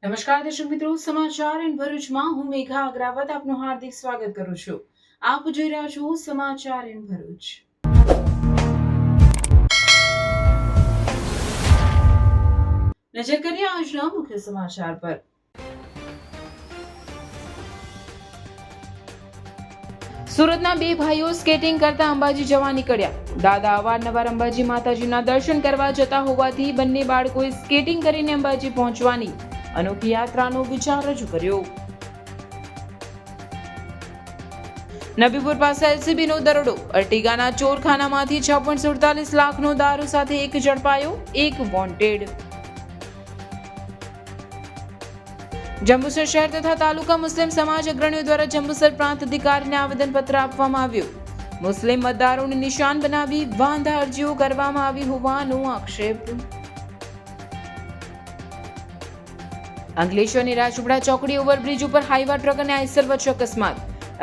નમસ્કાર દર્શક મિત્રો, સમાચાર ઇન ભરૂચમાં હું મેઘા અગ્રાવત આપનું હાર્દિક સ્વાગત કરું છું. આપ જોઈ રહ્યા છો સમાચાર ઇન ભરૂચ. નજર કરીએ આજના મુખ્ય સમાચાર પર. સુરતના બે ભાઈઓ સ્કેટિંગ કરતા અંબાજી જવા નીકળ્યા. દાદા અવારનવાર અંબાજી માતાજીના દર્શન કરવા જતા હોવાથી બંને બાળકોએ સ્કેટિંગ કરીને અંબાજી પહોંચવાની અનોખી યાત્રાનો વિચાર રજૂ કર્યો. નબીપુર પાસે એલસીબીનો દરોડો. અર્ટિગાના ચોરખાનામાંથી 6.47 લાખનો દારૂ સાથે એક ઝડપાયો, એક વોન્ટેડ. જંબુસર શહેર તથા તાલુકા મુસ્લિમ સમાજ અગ્રણીઓ દ્વારા જંબુસર પ્રાંત અધિકારીને આવેદનપત્ર આપવામાં આવ્યું. મુસ્લિમ મતદારોને નિશાન બનાવી વાંધા અરજીઓ કરવામાં આવી હોવાનો આક્ષેપ. અંકલેશ્વરની રાજપીપળા ચોકડી ઓવરબ્રિજ ઉપર હાઈવા ટ્રક અને આઈસર વચ્ચે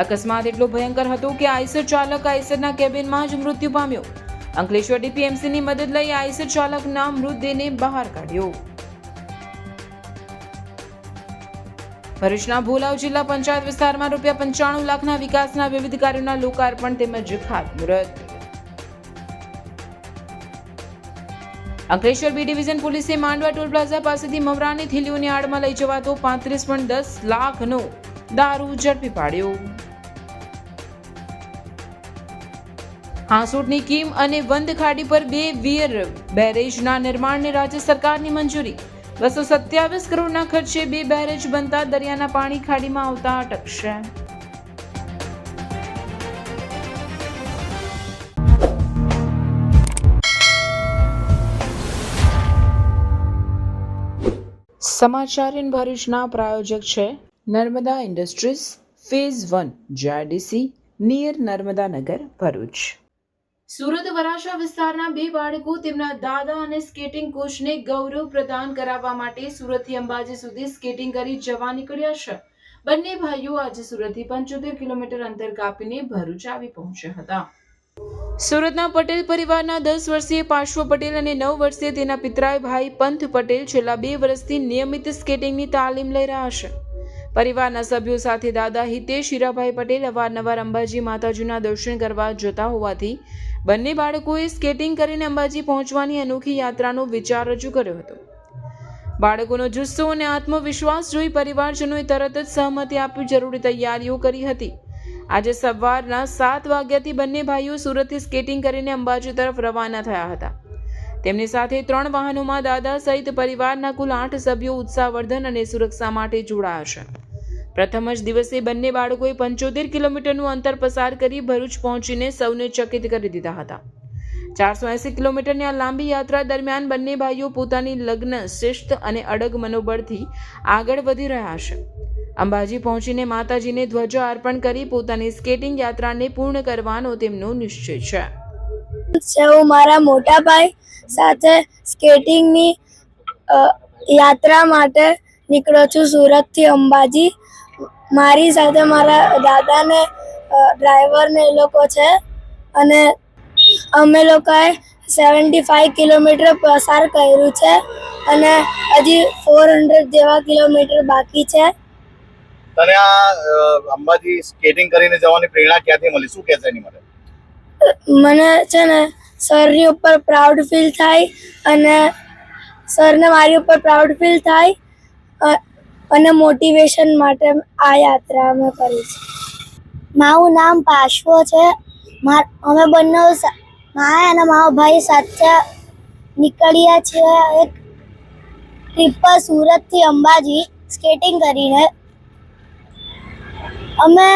અકસ્માત એટલો ભયંકર હતો કે આઈસર ચાલક આઈસરના કેબિનમાં જ મૃત્યુ પામ્યો. અંકલેશ્વર ડીપીએમસીની મદદ લઈ આઈસર ચાલકના મૃતદેહને બહાર કાઢ્યો. ભરૂચના ભોલાવ જિલ્લા પંચાયત વિસ્તારમાં ₹95 લાખના વિકાસના વિવિધ કાર્યોના લોકાર્પણ તેમજ ખાતમુહૂર્ત. અંકલેશ્વર બી ડિવિઝન પોલીસે માંડવા ટોલ પ્લાઝા પાસેથી મમરાની થેલીઓની આડમાં લઈ જવાતો 35.10 લાખનો દારૂ ઝડપી પાડ્યો. હાંસોટની કીમ અને વંદ ખાડી પર 2 વીર બેરેજના નિર્માણને રાજ્ય સરકારની મંજૂરી. 227 કરોડના ખર્ચે 2 બેરેજ બનતા દરિયાના પાણી ખાડીમાં આવતા અટકશે. સમાચાર ઇન ભરૂચના પ્રાયોજક છે Narmada industries phase 1 GIDC near Narmada Nagar Bharuch. Surat Varachha વિસ્તારના 2 બાળકો તેમના દાદા અને સ્કેટિંગ કોચને ગૌરવ પ્રદાન કરાવવા માટે સુરતથી અંબાજી સુધી સ્કેટિંગ કરી જવા નીકળ્યા છે. બંને ભાઈઓ આજે સુરતથી 75 કિલોમીટર અંતર કાપીને ભરૂચ આવી પહોંચ્યા હતા. સુરતના પટેલ પરિવારના 10 વર્ષીય પાર્શ્વ પટેલ અને 9 વર્ષીય તેના પિતરાઈ ભાઈ પંથ પટેલ છેલ્લા 2 વર્ષથી નિયમિત સ્કેટિંગની તાલીમ લઈ રહ્યા છે. પરિવારના સભ્યો સાથે દાદા હિતેશ હીરાભાઈ પટેલ અવારનવાર અંબાજી માતાજીના દર્શન કરવા જતા હોવાથી બંને બાળકોએ સ્કેટિંગ કરીને અંબાજી પહોંચવાની અનોખી યાત્રાનો વિચાર રજૂ કર્યો હતો. બાળકોનો જુસ્સો અને આત્મવિશ્વાસ જોઈ પરિવારજનોએ તરત જ સહમતિ આપી જરૂરી તૈયારીઓ કરી હતી. આજે સવારના 7 વાગ્યાથી બંને ભાઈઓ સુરતથી સ્કેટિંગ કરીને અંબાજી તરફ રવાના થયા હતા. તેમની સાથે 3 વાહનોમાં દાદા સહિત પરિવારના કુલ 8 સભ્યો ઉત્સાહવર્ધન અને સુરક્ષા માટે જોડાયા છે. પ્રથમ જ દિવસે બંને બાળકોએ 75 કિલોમીટરનું અંતર પસાર કરી ભરૂચ પહોંચીને સૌને ચકિત કરી દીધા હતા. 480 કિલોમીટરની આ લાંબી યાત્રા દરમિયાન બંને ભાઈઓ પોતાની લગ્ન શિસ્ત અને અડગ મનોબળથી આગળ વધી રહ્યા છે. અંબાજી પહોંચીને માતાજીને ધ્વજા અર્પણ કરી પોતાની સ્કેટિંગ યાત્રાને પૂર્ણ કરવાનો તેમનો નિશ્ચય છે. હું મારા મોટા ભાઈ સાથે સ્કેટિંગની યાત્રા માટે નીકળ્યો છું સુરતથી અંબાજી. મારી સાથે મારા દાદાને ડ્રાઈવરને એ લોકો છે અને અમે લોકોએ 75 કિલોમીટર પસાર કર્યું છે અને હજી 400 જેવા કિલોમીટર બાકી છે. તને આ અંબાજી સ્કેટિંગ કરીને જવાની પ્રેરણા ક્યાંથી મળી? શું કહેશે એની માટે? મને છે ને સરની ઉપર પ્રાઉડ ફીલ થાય અને સરને મારી ઉપર પ્રાઉડ ફીલ થાય અને મોટિવેશન માટે આ યાત્રા અમે કરી છે. મારું નામ પાશ્વો છે. અમે બંને મારા અને મારો ભાઈ સાથે નીકળ્યા છીએ એક ટ્રીપ પર સુરતથી અંબાજી સ્કેટિંગ કરીને. અમે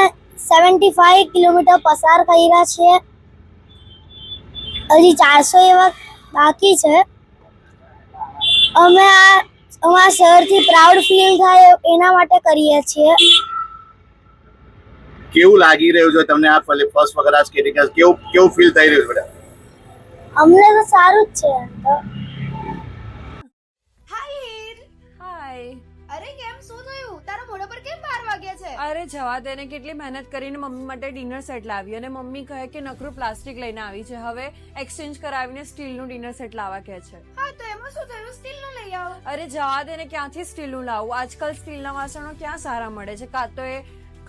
75 કિલોમીટર પસાર કર્યા છીએ. હજી 400 એવા બાકી છે. અમે અમારા શહેરથી પ્રાઉડ ફીલ થાય એના માટે કરીએ છીએ. કેવું લાગી રહ્યું છે તમને આ ફર્સ્ટ વખત આ સ્કેટિંગ કેવું ફીલ થઈ રહ્યું છે બેટા? અમને તો સારું જ છે. હાય. અરે કેમ શું થયું? તારા મોઢા પર કેમ 12 વાગ્યા? વાગ્યા છે. અરે જવા દે ને, કેટલી મહેનત કરીને મમ્મી માટે ડિનર સેટ લાવી અને મમ્મી કહે કે નકરું પ્લાસ્ટિક લઈને આવી છે, હવે એક્સચેન્જ કરાવીને સ્ટીલનું ડિનર સેટ લાવવા કહે છે. હા તો એમાં શું થયું, સ્ટીલ નું લઈ આવો. અરે જવા દે ને, ક્યાંથી સ્ટીલનું લાવું? આજકાલ સ્ટીલના વાસણો ક્યાં સારા મળે છે, કાં તો એ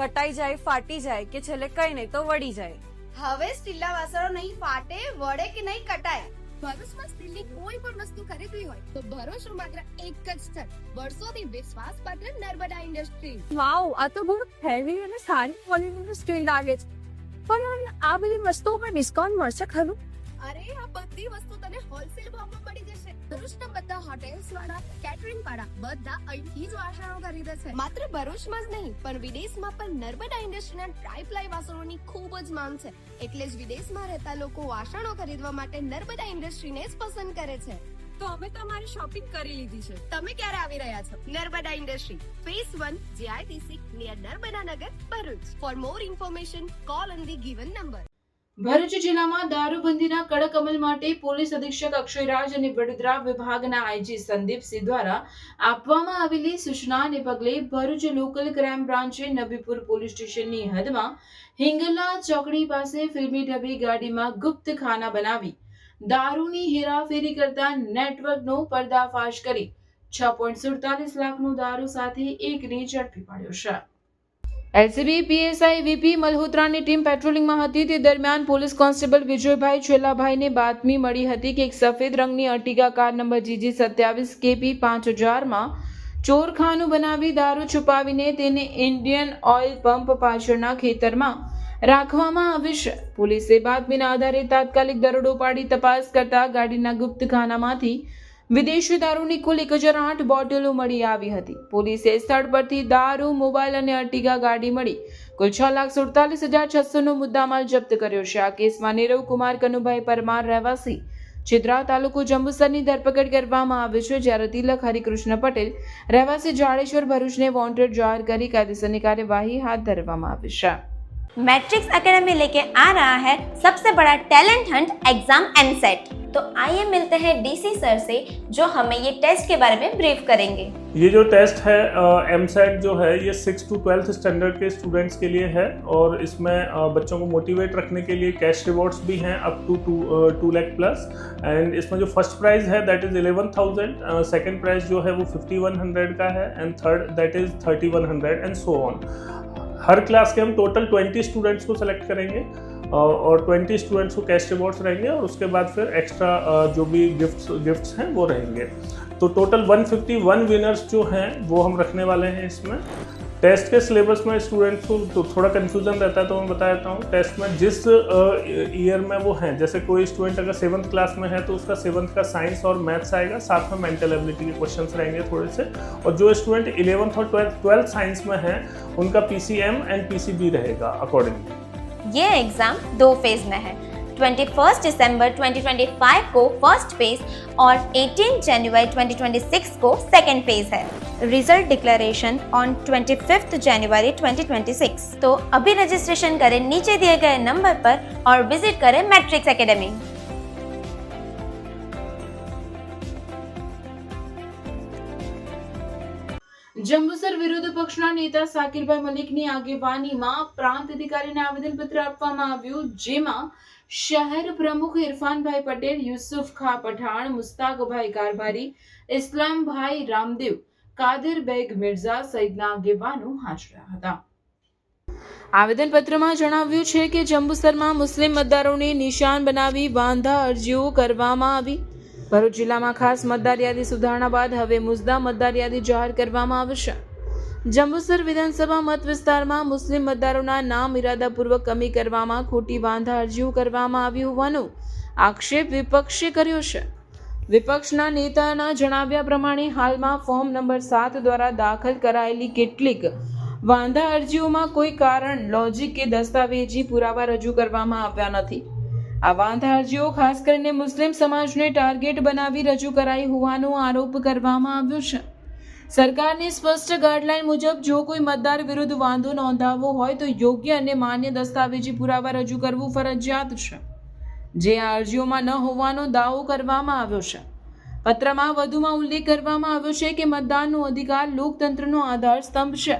કટાઈ જાય, ફાટી જાય કે છેલ્લે કઈ નહીં તો વળી જાય. હવે સ્ટીલના વાસણો નહીં ફાટે, વળે કે નહીં કટાય. ભરૂચમાં સ્ટીલની કોઈ પણ વસ્તુ ખરીદવી હોય તો ભરૂચનું માત્ર એક જ સ્થળ, વર્ષોથી વિશ્વાસપાત્ર નર્મદા ઇન્ડસ્ટ્રી. વાવ, આ તો બહુ હેવી અને સારી ક્વોલિટીનું સ્ટીલ લાગે છે, પણ આ બધી વસ્તુઓ પર ડિસ્કાઉન્ટ મળશે ખરું? અરે આ બધી વસ્તુ તને હોલસેલ ભાવમાં મળી જશે. ભરૂચના બધા હોટેલ્સ વાળા, કેટરિંગ વાળા બધા અહીંથી જ વાસણો ખરીદે છે. માત્ર ભરૂચમાં જ નહીં પણ વિદેશમાં પણ નર્મદા ઇન્ડસ્ટ્રીના ટ્રાય-પ્લાય વાસણોની ખૂબ જ માંગ છે. એટલે જ વિદેશમાં રહેતા લોકો વાસણો ખરીદવા માટે નર્મદા ઇન્ડસ્ટ્રીને જ પસંદ કરે છે. તો અમે તમારી શોપિંગ કરી લીધી છે. તમે ક્યારે આવી રહ્યા છો? Narmada industry phase 1 JITC near Narmada Nagar, Bharuch. For more information call on the given number. Bharuch જિલ્લામાં દારૂબંધીના કડક અમલ માટે પોલીસ અધિક્ષક અક્ષયરાજ અને વડોદરા વિભાગના આઈજી સંદીપસિંહ દ્વારા આપવામાં આવેલી સૂચનાને પગલે ભરૂચ લોકલ ક્રાઇમ બ્રાન્ચે નબીપુર પોલીસ સ્ટેશનની હદમાં હિંગલા ચોકડી પાસે ફિલ્મી ડબ્બી ગાડીમાં ગુપ્ત ખાના બનાવી દારૂની હેરાફેરી કરતા નેટવર્કનો પર્દાફાશ કરી 6.47 લાખનો દારૂ સાથે એકને ઝડપી પાડ્યો છે. એલસીબી પીએસઆઈ વીપી મલ્હોત્રાની ટીમ પેટ્રોલિંગમાં હતી તે દરમિયાન પોલીસ કોન્સ્ટેબલ વિજયભાઈ છેલ્લાભાઈને બાતમી મળી હતી કે એક સફેદ રંગની Ertiga car number GG 27 KP 5000માં ચોરખાનું બનાવી દારૂ છુપાવીને તેને ઇન્ડિયન ઓઇલ પંપ પાછળના ખેતરમાં રાખવામાં આવી છે. પોલીસે બાતમીના આધારે તાત્કાલિક દરોડો પાડી તપાસ કરતા ગાડીના ગુપ્ત ખાનામાંથી વિદેશી દારૂની કુલ 1008 બોટલો મળી આવી હતી. પોલીસે સ્થળ પરથી દારૂ, મોબાઈલ અને અર્ટિગા ગાડી મળી કુલ 6,47,600નો મુદ્દામાલ જપ્ત કર્યો છે. આ કેસમાં નીરવ કુમાર કનુભાઈ પરમાર રહેવાસી ચિત્રા તાલુકો જંબુસરની ધરપકડ કરવામાં આવી છે, જ્યારે તિલક હરિકૃષ્ણ પટેલ રહેવાસી જાડેશ્વર ભરૂચને વોન્ટેડ જાહેર કરી કાયદેસરની કાર્યવાહી હાથ ધરવામાં આવી છે. मैट्रिक्स एकेडमी लेके आ रहा है सबसे बड़ा टैलेंट हंट एग्जाम एमसेट। तो आइए मिलते हैं डीसी सर से जो हमें ये टेस्ट के बारे में ब्रीफ करेंगे। ये जो टेस्ट है एमसेट जो है ये 6 to 12th स्टैंडर्ड के स्टूडेंट्स के लिए है और इसमें बच्चों को मोटिवेट रखने के लिए कैश रिवॉर्ड्स भी हैं up to 2 lakh plus. And इसमें जो फर्स्ट प्राइज़ है दैट इज़ 11,000, सेकेंड प्राइज़ जो है वो 5,100 का है and third that is 3,100 and so on. हर क्लास के हम टोटल 20 स्टूडेंट्स को सेलेक्ट करेंगे और 20 स्टूडेंट्स को कैश रिवॉर्ड्स रहेंगे और उसके बाद फिर एक्स्ट्रा जो भी गिफ्ट्स हैं वो रहेंगे। तो टोटल 151 विनर्स जो हैं वो हम रखने वाले हैं इसमें। टेस्ट के सिलेबस में स्टूडेंट्स को तो थोड़ा कन्फ्यूज़न रहता है, तो मैं बता देता हूँ। टेस्ट में जिस ईयर में वो हैं, जैसे कोई स्टूडेंट अगर 7th क्लास में है तो उसका 7th का साइंस और मैथ्स आएगा, साथ में मेंटल एबिलिटी के क्वेश्चंस रहेंगे थोड़े से। और जो स्टूडेंट 11th और 12th साइंस में हैं उनका PCM एंड PCB रहेगा अकॉर्डिंगली। ये एग्जाम 2 फेज में है। 21 दिसंबर 2025 को फर्स्ट फेज और 18 जनवरी 2026 को सेकेंड फेज है। रिजल्ट डिक्लेरेशन ऑन 25 जनवरी 2026। तो अभी रजिस्ट्रेशन करें नीचे दिए गए नंबर पर और विजिट करें मैट्रिक्स एकेडमी। જંબુસર વિરોધ પક્ષના નેતા સાકિરભાઈ મલિકની આગેવાનીમાં પ્રાંત અધિકારીને આવેદનપત્ર આપવામાં આવ્યું, જેમાં શહેર પ્રમુખ ઇરફાનભાઈ પટેલ, યુસુફ ખા પઠાણ, મુસ્તાકભાઈ કારભારી, ઇસ્લામભાઈ રામદેવ, કાદર બેગ મિર્ઝા સહિતના આગેવાનો હાજર હતા. આવેદનપત્રમાં જણાવ્યું છે કે જંબુસરમાં મુસ્લિમ મતદારોને નિશાન બનાવી વાંધા અરજીઓ કરવામાં આવી. ભરૂચ જિલ્લામાં ખાસ મતદાર યાદી સુધારણા બાદ હવે મુદ્દા મતદાર યાદી જાહેર કરવામાં આવશે. જંબુસર વિધાનસભા મત વિસ્તારમાં મુસ્લિમ મતદારોના નામ ઇરાદાપૂર્વક કમી કરવામાં ખોટી વાંધા અરજીઓ કરવામાં આવી હોવાનો આક્ષેપ વિપક્ષે કર્યો છે. વિપક્ષના નેતાના જણાવ્યા પ્રમાણે હાલમાં ફોર્મ નંબર 7 દ્વારા દાખલ કરાયેલી કેટલીક વાંધા અરજીઓમાં કોઈ કારણ, લોજિક કે દસ્તાવેજી પુરાવા રજૂ કરવામાં આવ્યા નથી. આ વાંધા અરજીઓ ખાસ કરીને મુસ્લિમ સમાજને ટાર્ગેટ બનાવી રજૂ કરાઈ હોવાનો આરોપ કરવામાં આવ્યો છે. સરકારની સ્પષ્ટ ગાઈડલાઈન મુજબ જો કોઈ મતદાર વિરુદ્ધ વાંધો નોંધાવવો હોય તો યોગ્ય અને માન્ય દસ્તાવેજી પુરાવા રજૂ કરવું ફરજિયાત છે, જે આ અરજીઓમાં ન હોવાનો દાવો કરવામાં આવ્યો છે. પત્રમાં વધુમાં ઉલ્લેખ કરવામાં આવ્યો છે કે મતદાનનો અધિકાર લોકતંત્રનો આધાર સ્તંભ છે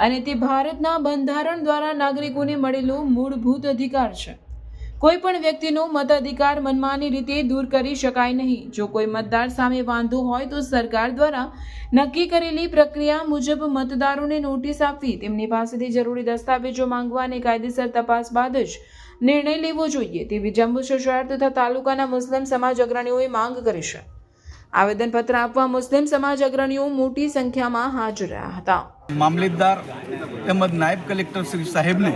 અને તે ભારતના બંધારણ દ્વારા નાગરિકોને મળેલો મૂળભૂત અધિકાર છે. કોઈ પણ વ્યક્તિનો મતાધિકાર મનમાની રીતે દૂર કરી શકાય નહીં. જો કોઈ મતદાર સામે વાંધો હોય તો સરકાર દ્વારા નક્કી કરેલી પ્રક્રિયા મુજબ મતદારોને નોટિસ આપવી, તેમની પાસેથી જરૂરી દસ્તાવેજો માંગવા અને કાયદેસર તપાસ બાદ જ નિર્ણય લેવો જોઈએ તેવી જંબુસર શહેર તથા તાલુકાના મુસ્લિમ સમાજ અગ્રણીઓએ માંગ કરી છે. આવેદનપત્ર આપવા મુસ્લિમ સમાજ અગ્રણીઓ મોટી સંખ્યામાં હાજર રહ્યા હતા. મામલતદાર તેમજ નાયબ કલેક્ટર શ્રી સાહેબને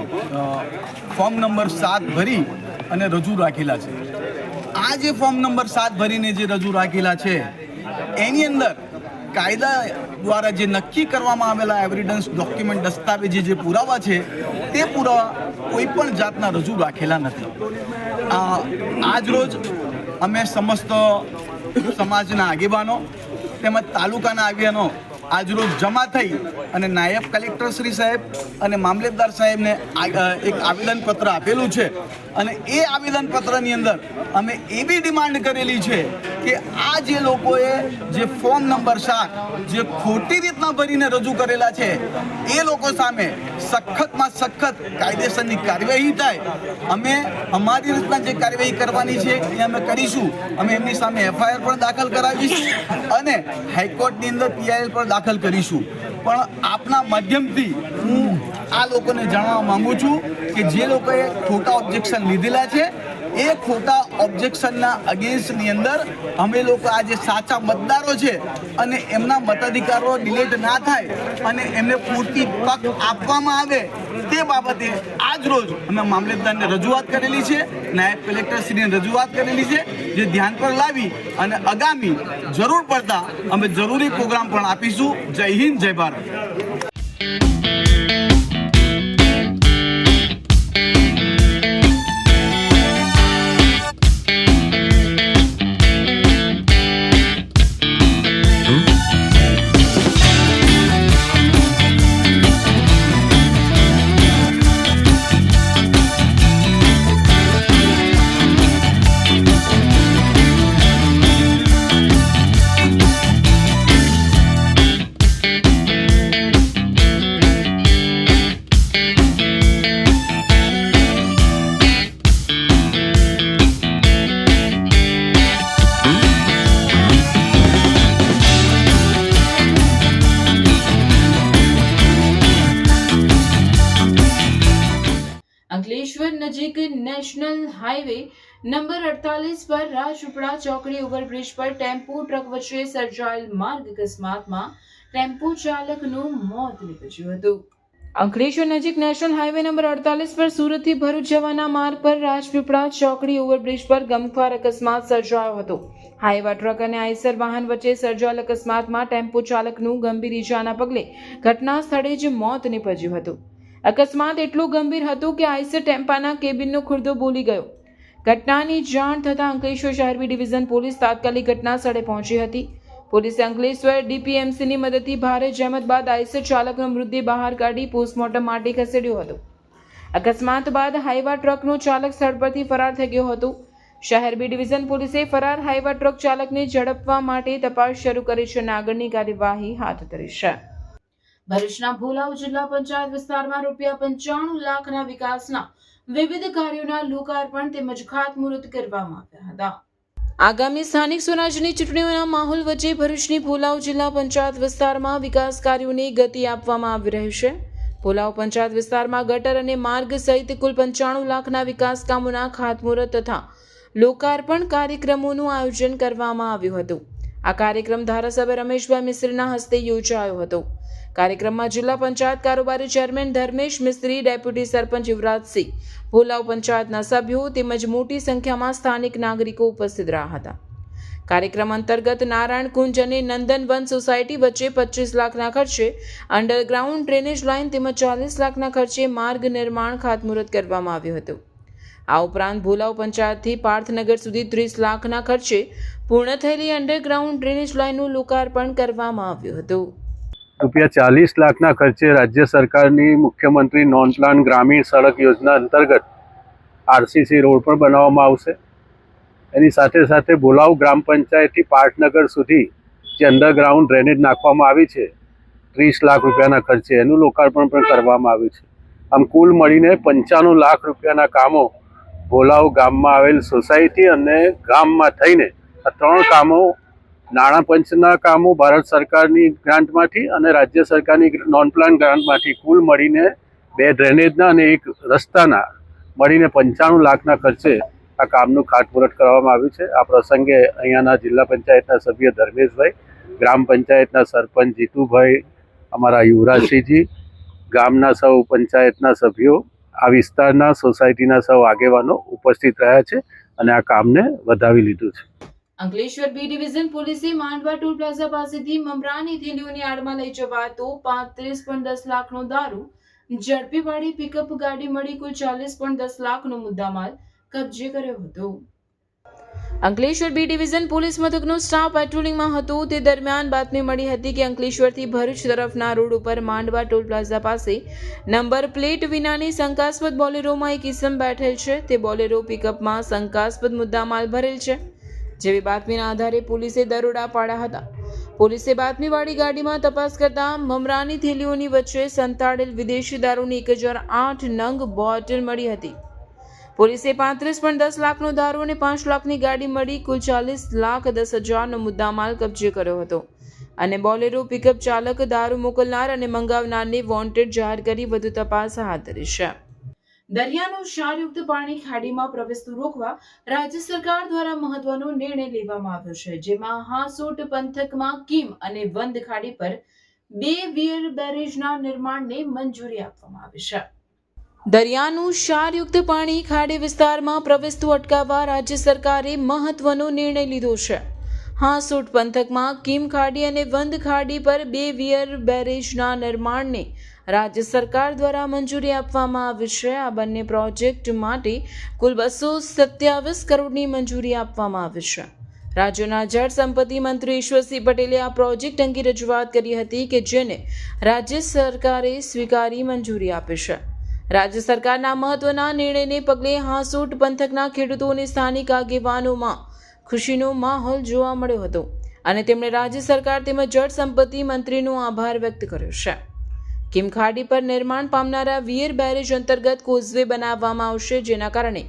ફોર્મ નંબર 7 ભરી અને રજૂ રાખેલા છે. આ જે ફોર્મ નંબર 7 ભરીને જે રજૂ રાખેલા છે એની અંદર કાયદા દ્વારા જે નક્કી કરવામાં આવેલા એવિડન્સ ડોક્યુમેન્ટ દસ્તાવેજી જે પુરાવા છે તે પુરાવા કોઈ પણ જાતના રજૂ રાખેલા નથી. આજ રોજ અમે સમસ્ત સમાજના આગેવાનો તેમજ તાલુકાના આગેવાનો આજરોજ જમા થઈ અને નાયબ કલેક્ટર શ્રી સાહેબ અને મામલતદાર સાહેબને એક આવેદનપત્ર આપેલું છે. અને એ આવેદનપત્રની અંદર અમે એવી ડિમાન્ડ કરેલી છે કે આ જે લોકોએ જે ફોર્મ નંબર 7 જે ખોટી રીતના ભરીને રજૂ કરેલા છે એ લોકો સામે સખતમાં સખત કાયદેસરની કાર્યવાહી થાય. અમે અમારી રીતના જે કાર્યવાહી કરવાની છે એ અમે કરીશું. અમે એમની સામે FIR પણ દાખલ કરાવીશું અને હાઈકોર્ટની અંદર PIL પણ દાખલ કરીશું. પણ આપના માધ્યમથી હું આ લોકોને જણાવવા માંગુ છું કે જે લોકોએ ખોટા ઓબ્જેક્શન લીધેલા છે એ ખોટા ઓબ્જેક્શનના અગેન્સ્ટની અંદર અમે લોકો આ જે સાચા મતદારો છે અને એમના મતાધિકારો ડિલેટ ના થાય અને એમને પૂરતી તક આપવામાં આવે તે બાબતે આજ રોજ અમે મામલતદારને રજૂઆત કરેલી છે, નાયબ કલેક્ટરશ્રીને રજૂઆત કરેલી છે, જે ધ્યાન પર લાવી અને આગામી જરૂર પડતા અમે જરૂરી પ્રોગ્રામ પણ આપીશું. જય હિન્દ, જય ભારત. અંકલેશ્વર નજીક નેશનલ હાઈવે નંબર 48 પર રાજપીપળા ચોકડી ઓવરબ્રિજ પર ટેમ્પો ટ્રક વચ્ચે સર્જાયેલ માર્ગ અકસ્માતમાં ટેમ્પો ચાલકનું મોત નીપજ્યું હતું. અંકલેશ્વર નજીક નેશનલ હાઈવે નંબર 48 પર સુરતથી ભરૂચ જવાના માર્ગ પર રાજપીપળા ચોકડી ઓવરબ્રિજ પર ગમખ્વાર અકસ્માત સર્જાયો હતો. હાઈવા ટ્રક અને આઈસર વાહન વચ્ચે સર્જાયેલ અકસ્માતમાં ટેમ્પો ચાલકનું ગંભીર ઈજાના પગલે ઘટના સ્થળે જ મોત નીપજ્યું હતું. અકસ્માત એટલો ગંભીર હતો કે આઈસર ટેમ્પાના કેબિનનો ખુરદો બોલી ગયો. ઘટનાની જાણ થતાં અંકલેશ્વર શહેર બી ડિવિઝન પોલીસ તાત્કાલિક ઘટના સ્થળે પહોંચી હતી. પોલીસે અંકલેશ્વર DPMCની મદદથી ભારે જહેમત બાદ આઈસર ચાલકનો મૃતદેહ બહાર કાઢી પોસ્ટમોર્ટમ માટે ખસેડ્યો હતો. અકસ્માત બાદ હાઈવા ટ્રકનો ચાલક સ્થળ પરથી ફરાર થઈ ગયો હતો. શહેર બી ડિવિઝન પોલીસે ફરાર હાઈવા ટ્રક ચાલકને ઝડપવા માટે તપાસ શરૂ કરી છે અને આગળની કાર્યવાહી હાથ ધરી છે. ભરૂચના ભોલાવ જિલ્લા પંચાયત વિસ્તારમાં ₹95 લાખના વિકાસના વિવિધ કાર્યોના લોકાર્પણ તેમજ ખાતમુહૂર્ત કરવામાં આવ્યા હતા. આગામી સ્થાનિક સ્વરાજ્યની ચૂંટણીઓના માહોલ વચ્ચે ભરૂચની ભોલાવ જિલ્લા પંચાયત વિસ્તારમાં વિકાસ કાર્યોને ગતિ આપવામાં આવી રહી છે. ભોલાવ પંચાયત વિસ્તારમાં ગટર અને માર્ગ સહિત કુલ 95 લાખના વિકાસ કામોના ખાતમુહૂર્ત તથા લોકાર્પણ કાર્યક્રમોનું આયોજન કરવામાં આવ્યું હતું. આ કાર્યક્રમ ધારાસભ્ય રમેશભાઈ મિસ્ત્રીના હસ્તે યોજાયો હતો. કાર્યક્રમમાં જિલ્લા પંચાયત કારોબારી ચેરમેન ધર્મેશ મિસ્ત્રી, ડેપ્યુટી સરપંચ યુવરાજસિંહ, ભોલાવ પંચાયતના સભ્યો તેમજ મોટી સંખ્યામાં સ્થાનિક નાગરિકો ઉપસ્થિત રહ્યા હતા. કાર્યક્રમ અંતર્ગત નારાયણ કુંજ અને નંદનવન સોસાયટી વચ્ચે 25 લાખના ખર્ચે અંડરગ્રાઉન્ડ ડ્રેનેજ લાઇન તેમજ 40 લાખના ખર્ચે માર્ગ નિર્માણ ખાતમુહૂર્ત કરવામાં આવ્યું હતું. આ ઉપરાંત ભોલાવ પંચાયતથી પાર્થનગર સુધી 30 લાખના ખર્ચે પૂર્ણ થયેલી અંડરગ્રાઉન્ડ ડ્રેનેજ લાઇનનું લોકાર્પણ કરવામાં આવ્યું હતું. ₹40 લાખના ખર્ચે રાજ્ય સરકારની મુખ્યમંત્રી નોન પ્લાન ગ્રામીણ સડક યોજના અંતર્ગત RCC રોડ પણ બનાવવામાં આવશે. એની સાથે સાથે ભોલાવ ગ્રામ પંચાયતથી પાટનગર સુધી જે અંડરગ્રાઉન્ડ ડ્રેનેજ નાખવામાં આવી છે 30 લાખ રૂપિયાના ખર્ચે એનું લોકાર્પણ પણ કરવામાં આવ્યું છે. આમ કુલ મળીને 95 લાખ રૂપિયાના કામો ભોલાવ ગામમાં આવેલ સોસાયટી અને ગામમાં થઈને આ 3 કામો નાણાં પંચના કામો ભારત સરકારની ગ્રાન્ટમાંથી અને રાજ્ય સરકારની નોન પ્લાન ગ્રાન્ટમાંથી કુલ મળીને 2 ડ્રેનેજના અને 1 રસ્તાના મળીને 95 લાખના ખર્ચે આ કામનું ખાતમુહૂર્ત કરવામાં આવ્યું છે. આ પ્રસંગે અહીંયાના જિલ્લા પંચાયતના સભ્ય ધર્મેશભાઈ, ગ્રામ પંચાયતના સરપંચ જીતુભાઈ, અમારા યુવરાજસિંહજી, ગામના સૌ પંચાયતના સભ્યો, આ વિસ્તારના સોસાયટીના સૌ આગેવાનો ઉપસ્થિત રહ્યા છે અને આ કામને વધાવી લીધું છે. અંકલેશ્વર બી ડિવિઝન પોલીસે માંડવા ટોલ પ્લાઝા પાસેથી મમરાની થેલીઓની આડમાં લઈ જવાતો 35.10 લાખનો દારૂ ઝડપી પાડી પિકઅપ ગાડી મળી કુલ 40.10 લાખનો મુદ્દામાલ કબજે કર્યો હતો. અંકલેશ્વર બી ડિવિઝન પોલીસ મથકનો સ્ટાફ પેટ્રોલિંગમાં હતો તે દરમિયાન બાતમી મળી હતી કે અંકલેશ્વરથી ભરૂચ તરફના રોડ ઉપર માંડવા ટોલ પ્લાઝા પાસે નંબર પ્લેટ વિનાની શંકાસ્પદ બોલેરોમાં એક ઇસમ બેઠેલ છે. તે બોલેરો પિકઅપમાં શંકાસ્પદ મુદ્દામાલ ભરેલ છે. જેવી બાતમીના આધારે પોલીસે દરોડા પાડ્યા હતા. પોલીસે બાતમીવાળી ગાડીમાં તપાસ કરતા મમરાની થેલીઓની વચ્ચે સંતાડેલ વિદેશી દારૂની 1008 નંગ બોટલ મળી હતી. પોલીસે 35.10 લાખનો દારૂ અને 5 લાખની ગાડી મળી કુલ 40,10,000નો મુદ્દામાલ કબજે કર્યો હતો અને બોલેરો પિકઅપ ચાલક, દારૂ મોકલનાર અને મંગાવનારને વોન્ટેડ જાહેર કરી વધુ તપાસ હાથ ધરી છે. દરિયાનું ક્ષારયુક્ત પાણી ખાડીમાં પ્રવેશતું રોકવા રાજ્ય સરકાર દ્વારા મહત્વનો નિર્ણય લેવામાં આવ્યો છે, જેમાં હાંસોટ પંથકમાં કીમ અને વંદ ખાડી પર 2 વિયર બેરેજના નિર્માણને મંજૂરી આપવામાં આવી છે. દરિયાનું ક્ષારયુક્ત પાણી ખાડી વિસ્તારમાં પ્રવેશતું અટકાવવા રાજ્ય સરકારે મહત્વનો નિર્ણય લીધો છે. હાંસોટ પંથકમાં કીમ ખાડી અને વંદ ખાડી પર 2 વિયર બેરેજના નિર્માણને રાજ્ય સરકાર દ્વારા મંજૂરી આપવામાં આવી છે. આ બંને પ્રોજેક્ટ માટે કુલ 227 કરોડની મંજૂરી આપવામાં આવી છે. રાજ્યના જળ સંપત્તિ મંત્રી ઈશ્વરસિંહ પટેલે આ પ્રોજેક્ટ અંગે રજૂઆત કરી હતી કે જેને રાજ્ય સરકારે સ્વીકારી મંજૂરી આપી છે. રાજ્ય સરકારના મહત્વના નિર્ણયને પગલે હાંસોટ પંથકના ખેડૂતો અને સ્થાનિક આગેવાનોમાં ખુશીનો માહોલ જોવા મળ્યો હતો અને તેમણે રાજ્ય સરકાર તેમજ જળ સંપત્તિ મંત્રીનો આભાર વ્યક્ત કર્યો છે. કીમ ખાડી પર નિર્માણ પામનારા વિયર બેરેજ અંતર્ગત કોઝવે બનાવવામાં આવશે, જેના કારણે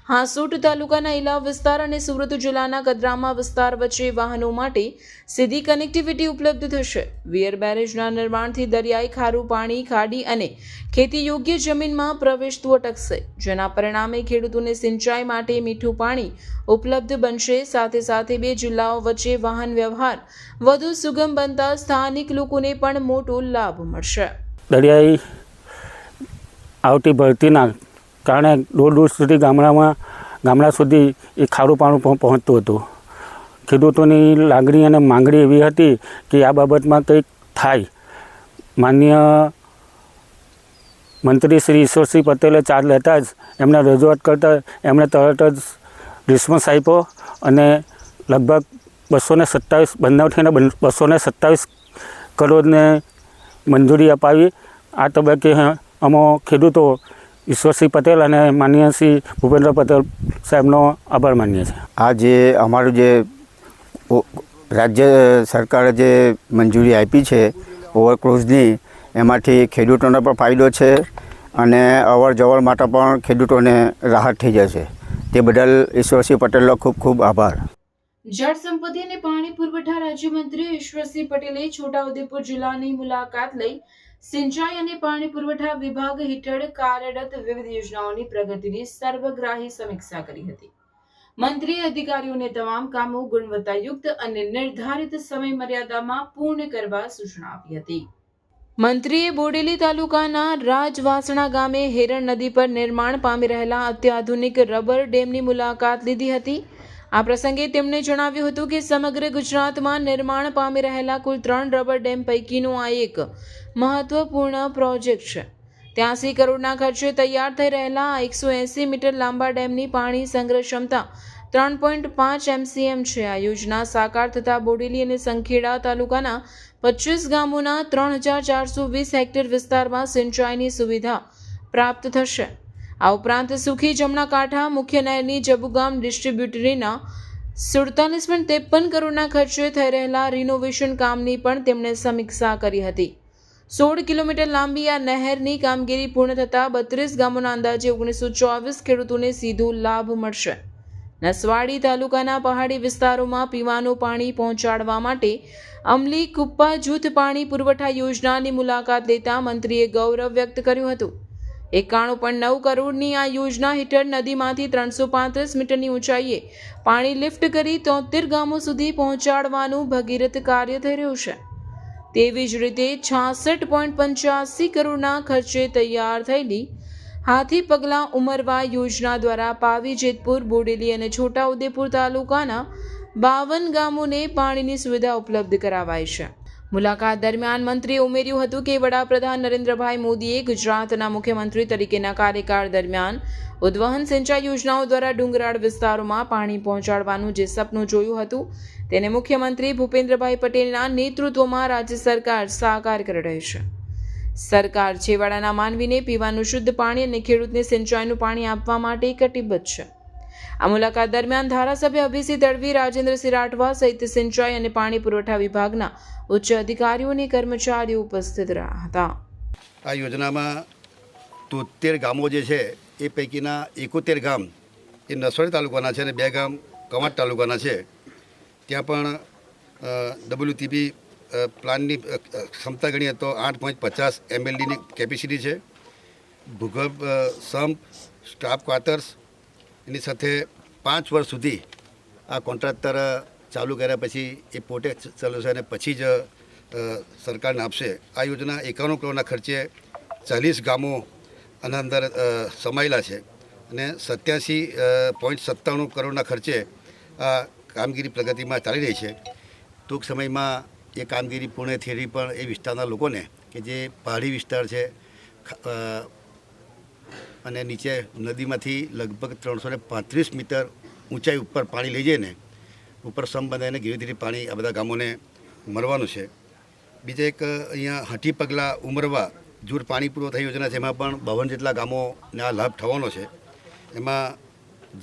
હાંસોટ તાલુકાના ઇલાવ વિસ્તાર અને સુરત જિલ્લાના કદરામા વિસ્તાર વચ્ચે વાહનો માટે સીધી કનેક્ટિવિટી ઉપલબ્ધ થશે. વિયર બેરેજના નિર્માણથી દરિયાઈ ખારું પાણી ખાડી અને ખેતી યોગ્ય જમીનમાં પ્રવેશતું અટકશે, જેના પરિણામે ખેડૂતોને સિંચાઈ માટે મીઠું પાણી ઉપલબ્ધ બનશે. સાથે સાથે 2 જિલ્લાઓ વચ્ચે વાહન વ્યવહાર વધુ સુગમ બનતા સ્થાનિક લોકોને પણ મોટો લાભ મળશે. દરિયાઈ આવતી ભરતીના કારણે દૂર દૂર સુધી ગામડા સુધી એ ખારું પાણી પહોંચતું હતું. ખેડૂતોની લાગણી અને માંગણી એવી હતી કે આ બાબતમાં કંઈક થાય. માનનીય મંત્રી શ્રી ઈશ્વરસિંહ પટેલે ચાર્જ લેતા જ એમને રજૂઆત કરતાં એમણે તરત જ રિસ્પોન્સ આપ્યો અને લગભગ 227 બંને થઈને 227 કરોડને મંજૂરી અપાવી. આ તબક્કે અમે ખેડૂતો ઈશ્વરસિંહ પટેલ અને માનનીય શ્રી ભૂપેન્દ્ર પટેલ સાહેબનો આભાર માનીએ છીએ. આ જે અમારું જે રાજ્ય સરકારે જે મંજૂરી આપી છે ઓવરક્રુઝની, એમાંથી ખેડૂતોને પણ ફાયદો છે અને અવર જવર માટે પણ ખેડૂતોને રાહત થઈ જશે. તે બદલ ઈશ્વરસિંહ પટેલનો ખૂબ ખૂબ આભાર. જળ સંપત્તિ અને પાણી પુરવઠા રાજ્યમંત્રી ઈશ્વરસિંહ પટેલે છોટાઉદેપુર જિલ્લાની મુલાકાત લઈ સિંચાઈ અને પાણી પુરવઠા વિભાગ હેઠળ કાર્યરત વિવિધ યોજનાઓની પ્રગતિની સર્વગ્રાહી સમીક્ષા કરી હતી. મંત્રીએ અધિકારીઓને તમામ કામો ગુણવત્તાયુક્ત અને નિર્ધારિત સમય મર્યાદામાં પૂર્ણ કરવા સૂચના આપી હતી. મંત્રીએ બોડેલી તાલુકાના રાજવાસણા ગામે હેરણ નદી પર નિર્માણ પામી રહેલા અત્યાધુનિક રબર ડેમની મુલાકાત લીધી હતી. આ પ્રસંગે તેમણે જણાવ્યું હતું કે સમગ્ર ગુજરાતમાં નિર્માણ પામી રહેલા કુલ 3 રબર ડેમ પૈકીનો આ એક મહત્વપૂર્ણ પ્રોજેક્ટ છે. 83 કરોડના ખર્ચે તૈયાર થઈ રહેલા 180 મીટર લાંબા ડેમની પાણી સંગ્રહ ક્ષમતા 3.5 MCM છે. આ યોજના સાકાર થતાં બોડેલી અને સંખેડા તાલુકાના 25 ગામોના 3420 હેક્ટર વિસ્તારમાં સિંચાઈની સુવિધા પ્રાપ્ત થશે. આ ઉપરાંત સુખી જમણા કાંઠા મુખ્ય નહેરની જબુગામ ડિસ્ટ્રીબ્યુટરીના 47.53 કરોડના ખર્ચે થઈ રહેલા રિનોવેશન કામની પણ તેમણે સમીક્ષા કરી હતી. 16 કિલોમીટર લાંબી આ નહેરની કામગીરી પૂર્ણ થતાં 32 ગામોના અંદાજે 1924 ખેડૂતોને સીધો લાભ મળશે. નસવાડી તાલુકાના પહાડી વિસ્તારોમાં પીવાનું પાણી પહોંચાડવા માટે અમલી કુપ્પા જૂથ પાણી પુરવઠા યોજનાની મુલાકાત લેતા મંત્રીએ ગૌરવ વ્યક્ત કર્યું હતું. 91.9 કરોડની આ યોજના હેઠળ નદીમાંથી 335 મીટરની ઊંચાઈએ પાણી લિફ્ટ કરી 73 ગામો સુધી પહોંચાડવાનું ભગીરથ કાર્ય થઈ રહ્યું છે. તેવી જ રીતે 66.85 કરોડના ખર્ચે તૈયાર થયેલી હાથી પગલાં ઉમરવા યોજના દ્વારા પાવી, જેતપુર, બોડેલી અને છોટાઉદેપુર તાલુકાના 52 ગામોને પાણીની સુવિધા ઉપલબ્ધ કરાવાઈ છે. મુલાકાત દરમિયાન મંત્રીએ ઉમેર્યું હતું કે વડાપ્રધાન નરેન્દ્રભાઈ મોદીએ ગુજરાતના મુખ્યમંત્રી તરીકેના કાર્યકાળ દરમિયાન ઉદ્વહન સિંચાઈ યોજનાઓ દ્વારા ડુંગરાળ વિસ્તારોમાં પાણી પહોંચાડવાનું જે સપનું જોયું હતું તેને મુખ્યમંત્રી ભૂપેન્દ્રભાઈ પટેલના નેતૃત્વમાં રાજ્ય સરકાર સાકાર કરી રહી છે. સરકાર છેવાડાના માનવીને પીવાનું શુદ્ધ પાણી અને ખેડૂતને સિંચાઈનું પાણી આપવા માટે કટિબદ્ધ છે. આ મુલાકાત દરમિયાન ધારાસભ્ય અભિસિંહ તડવી, રાજેન્દ્રસિંહ રાઠવા સહિત સિંચાઈ અને પાણી પુરવઠા વિભાગના ઉચ્ચ અધિકારીઓ અને કર્મચારીઓ ઉપસ્થિત રહ્યા હતા. આ યોજનામાં 73 ગામો જે છે એ પૈકીના 71 ગામ એ નસવાડી તાલુકાના છે અને 2 ગામ કવાંટ તાલુકાના છે. ત્યાં પણ WTP પ્લાનની ક્ષમતા ગણીએ તો 8.50 MLDની કેપેસિટી છે. ભૂગર્ભ સંપ, સ્ટાફ ક્વાર્ટર્સ, એની સાથે 5 વર્ષ સુધી આ કોન્ટ્રાક્ટર ચાલુ કર્યા પછી એ પોતે ચલાવશે અને પછી જ સરકારને આપશે. આ યોજના 51 કરોડના ખર્ચે 40 ગામો આના અંદર સમાયેલા છે અને 87.97 કરોડના ખર્ચે આ કામગીરી પ્રગતિમાં ચાલી રહી છે. ટૂંક સમયમાં એ કામગીરી પૂર્ણ થયેલી પણ એ વિસ્તારના લોકોને કે જે પહાડી વિસ્તાર છે અને નીચે નદીમાંથી લગભગ 335 મીટર ઊંચાઈ ઉપર પાણી લઈ જઈને ઉપર સમ બંધાઈને ધીરે ધીરે પાણી આ બધા ગામોને મળવાનું છે. બીજા એક અહીંયા હાથી પગલાં ઉમરવા જૂર પાણી પુરવઠા યોજના છે, એમાં પણ 52 જેટલા ગામોને આ લાભ થવાનો છે. એમાં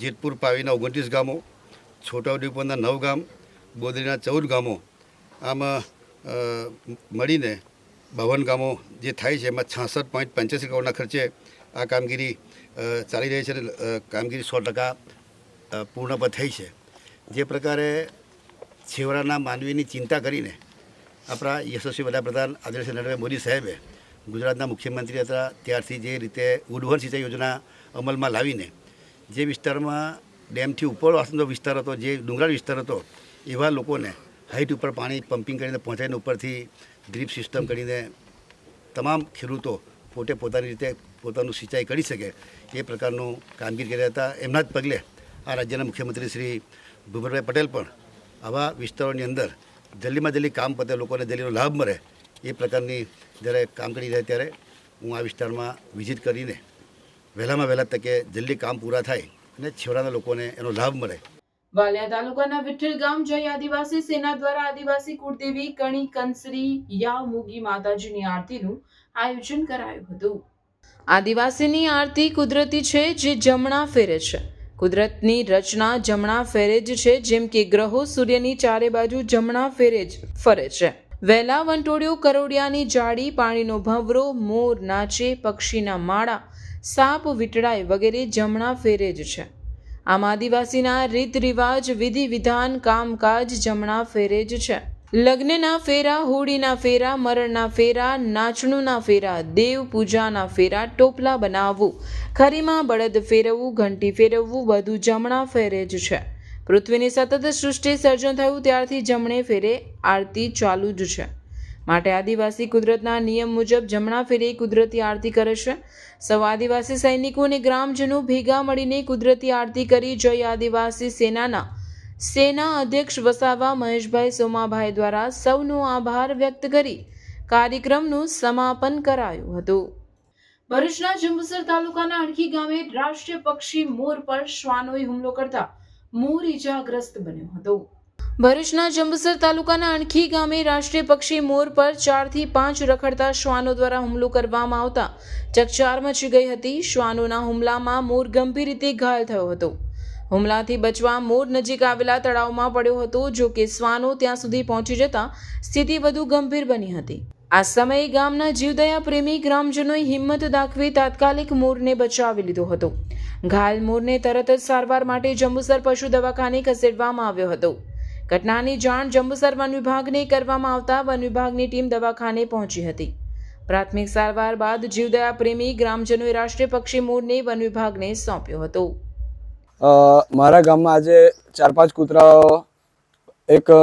જેતપુર પાવીના 29 ગામો, છોટાઉદેપુરના 9 ગામ, બોદરીના 14 ગામો, આમ મળીને 52 ગામો જે થાય છે એમાં 66.85 કરોડના ખર્ચે આ કામગીરી ચાલી રહી છે અને કામગીરી 100% પૂર્ણ પણ થઈ છે. જે પ્રકારે છેવાડાના માનવીની ચિંતા કરીને આપણા યશસ્વી વડાપ્રધાન આદરણીય નરેન્દ્ર મોદી સાહેબે ગુજરાતના મુખ્યમંત્રી હતા ત્યારથી જે રીતે ઉદ્વહન સિંચાઈ યોજના અમલમાં લાવીને જે વિસ્તારમાં ડેમથી ઉપરવાસનો વિસ્તાર હતો, જે ડુંગરાળ વિસ્તાર હતો, એવા લોકોને હાઈટ ઉપર પાણી પમ્પિંગ કરીને પહોંચાડીને ઉપરથી ડ્રીપ સિસ્ટમ કરીને તમામ ખેડૂતો પોતે પોતાની રીતે પોતાનું સિંચાઈ કરી શકે એ પ્રકારનું કામગીરી કર્યા હતા. એમના જ પગલે આ રાજ્યના મુખ્યમંત્રી શ્રી ભૂપેન્દ્રભાઈ પટેલ પણ આવા વિસ્તારોની અંદર જલ્દીમાં જલ્દી કામ પતે, લોકોને જલ્દીનો લાભ મળે એ પ્રકારની જ્યારે કામ કરી રહ્યા ત્યારે હું આ વિસ્તારમાં વિઝિટ કરીને વહેલામાં વહેલા તકે જલ્દી કામ પૂરા થાય અને છેવાડાના લોકોને એનો લાભ મળે. વાલિયા તાલુકાના વિઠ્ઠલ ગામ જય આદિવાસી સેના દ્વારા આદિવાસી કુળદેવી કણી કંસરી યા મૂગી માતાજીની આરતીનું આયોજન કરાયું હતું. આદિવાસીની આરતી કુદરતી છે જે જમણા ફેરે છે. કુદરતની રચના જમણા ફેરે જ છે. જેમ કે ગ્રહો સૂર્યની ચારે બાજુ જમણા ફેરે જ ફરે છે. વહેલા વંટોળિયો, કરોડિયાની જાળી, પાણીનો ભંવરો, મોર નાચે, પક્ષીના માળા, સાપ વીંટળાય વગેરે જમણા ફેરે જ છે. આમ આદિવાસીના રીત રિવાજ, વિધિ વિધાન, કામકાજ જમણા ફેરે જ છે. લગ્નના ફેરા, હોળીના ફેરા, મરણના ફેરા, નાચણુના ફેરા, દેવ પૂજાના ફેરા, ટોપલા બનાવવું, ખરીમાં બળદ ફેરવવું, ઘંટી ફેરવવું બધું જમણા ફેરે જ છે. પૃથ્વીની સતત સૃષ્ટિ સર્જન થયું ત્યારથી જમણે ફેરે આરતી ચાલુ જ છે. માટે આદિવાસી કુદરતના નિયમ મુજબ જમણા ફેરે કુદરતી આરતી કરે છે. સૌ આદિવાસી સૈનિકો અને ગ્રામજનો ભેગા મળીને કુદરતી આરતી કરી જય આદિવાસી સેનાના સેના અધ્યક્ષ વસાવા મહેશભાઈ સોમાભાઈ દ્વારા સૌનો આભાર વ્યક્ત કરી કાર્યક્રમનું સમાપન કરાયું હતું. ભરૂચના જંબુસર તાલુકાના અણખી ગામે રાષ્ટ્રીય પક્ષી મોર પર શ્વાનોએ હુમલો કરતા મોર ઇજાગ્રસ્ત બન્યો હતો. ભરૂચના જંબુસર તાલુકાના અણખી ગામે રાષ્ટ્રીય પક્ષી મોર પર 4 થી 5 રખડતા શ્વાનો દ્વારા હુમલો કરવામાં આવતા ચકચાર મચી ગઈ હતી. શ્વાનોના હુમલામાં મોર ગંભીર રીતે ઘાયલ થયો હતો. હુમલાથી બચવા મોર નજીક આવેલા તળાવમાં પડ્યો હતો. જો કે શ્વાનો ત્યાં સુધી પહોંચી જતા સ્થિતિ વધુ ગંભીર બની હતી. આ સમયે ગામના જીવદયા પ્રેમી ગ્રામજનોએ હિંમત દાખવી તાત્કાલિક મોરને બચાવી લીધો હતો. ઘાયલ મોરને તરત જ સારવાર માટે જંબુસર પશુ દવાખાને ખસેડવામાં આવ્યો હતો. ઘટનાની જાણ જંબુસર વન વિભાગને કરવામાં આવતા વન વિભાગની ટીમ દવાખાને પહોંચી હતી. પ્રાથમિક સારવાર બાદ જીવદયા પ્રેમી ગ્રામજનોએ રાષ્ટ્રીય પક્ષી મોરને વન વિભાગને સોંપ્યો હતો. મારા ગામમાં આજે 4-5 કૂતરાઓ એક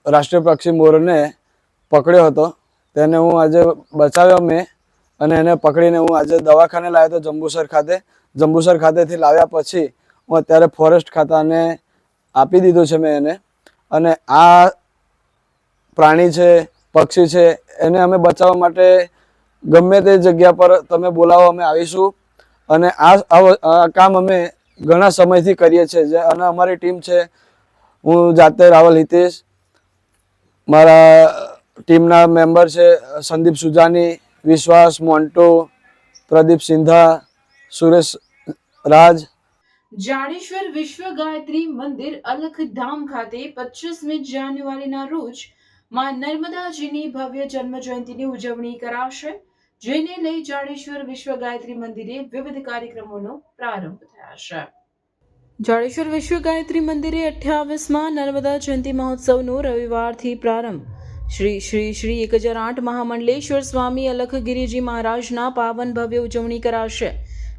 રાષ્ટ્રીય પક્ષી મોરને પકડ્યો હતો. તેને હું આજે બચાવ્યો મેં અને એને પકડીને હું આજે દવાખાને લાવ્યો હતો જંબુસર ખાતેથી લાવ્યા પછી હું અત્યારે ફોરેસ્ટ ખાતાને આપી દીધું છે મેં એને. અને આ પ્રાણી છે, પક્ષી છે, એને અમે બચાવવા માટે ગમે તે જગ્યા પર તમે બોલાવો અમે આવીશું. અને આ કામ અમે ઘણા સમયથી કરીએ છીએ અને અમારી ટીમ છે, હું જાતે રાવલ હિતેશ, મારા ટીમના મેમ્બર છે સંદીપ સુજાની, વિશ્વાસ મોન્ટો, પ્રદીપ સિંધા, સુરેશ રાજ. જાડેશ્વર વિશ્વ ગાયત્રી મંદિર અલખધામ ખાતે 25મી જાન્યુઆરીના રોજ માં નર્મદાજીની ભવ્ય જન્મ જયંતિની ઉજવણી કરાશે, જેને લઈ જાડેશ્વર વિશ્વ ગાયત્રી મંદિરે વિવિધ કાર્યક્રમોનો પ્રારંભ થયા છે. જાડેશ્વર વિશ્વ ગાયત્રી મંદિરે 28મા નર્મદા જયંતિ મહોત્સવનો રવિવારથી પ્રારંભ શ્રી શ્રી શ્રી 1008 મહામંડલેશ્વર સ્વામી અલખગીરીજી મહારાજના પાવન ભવ્ય ઉજવણી કરાશે.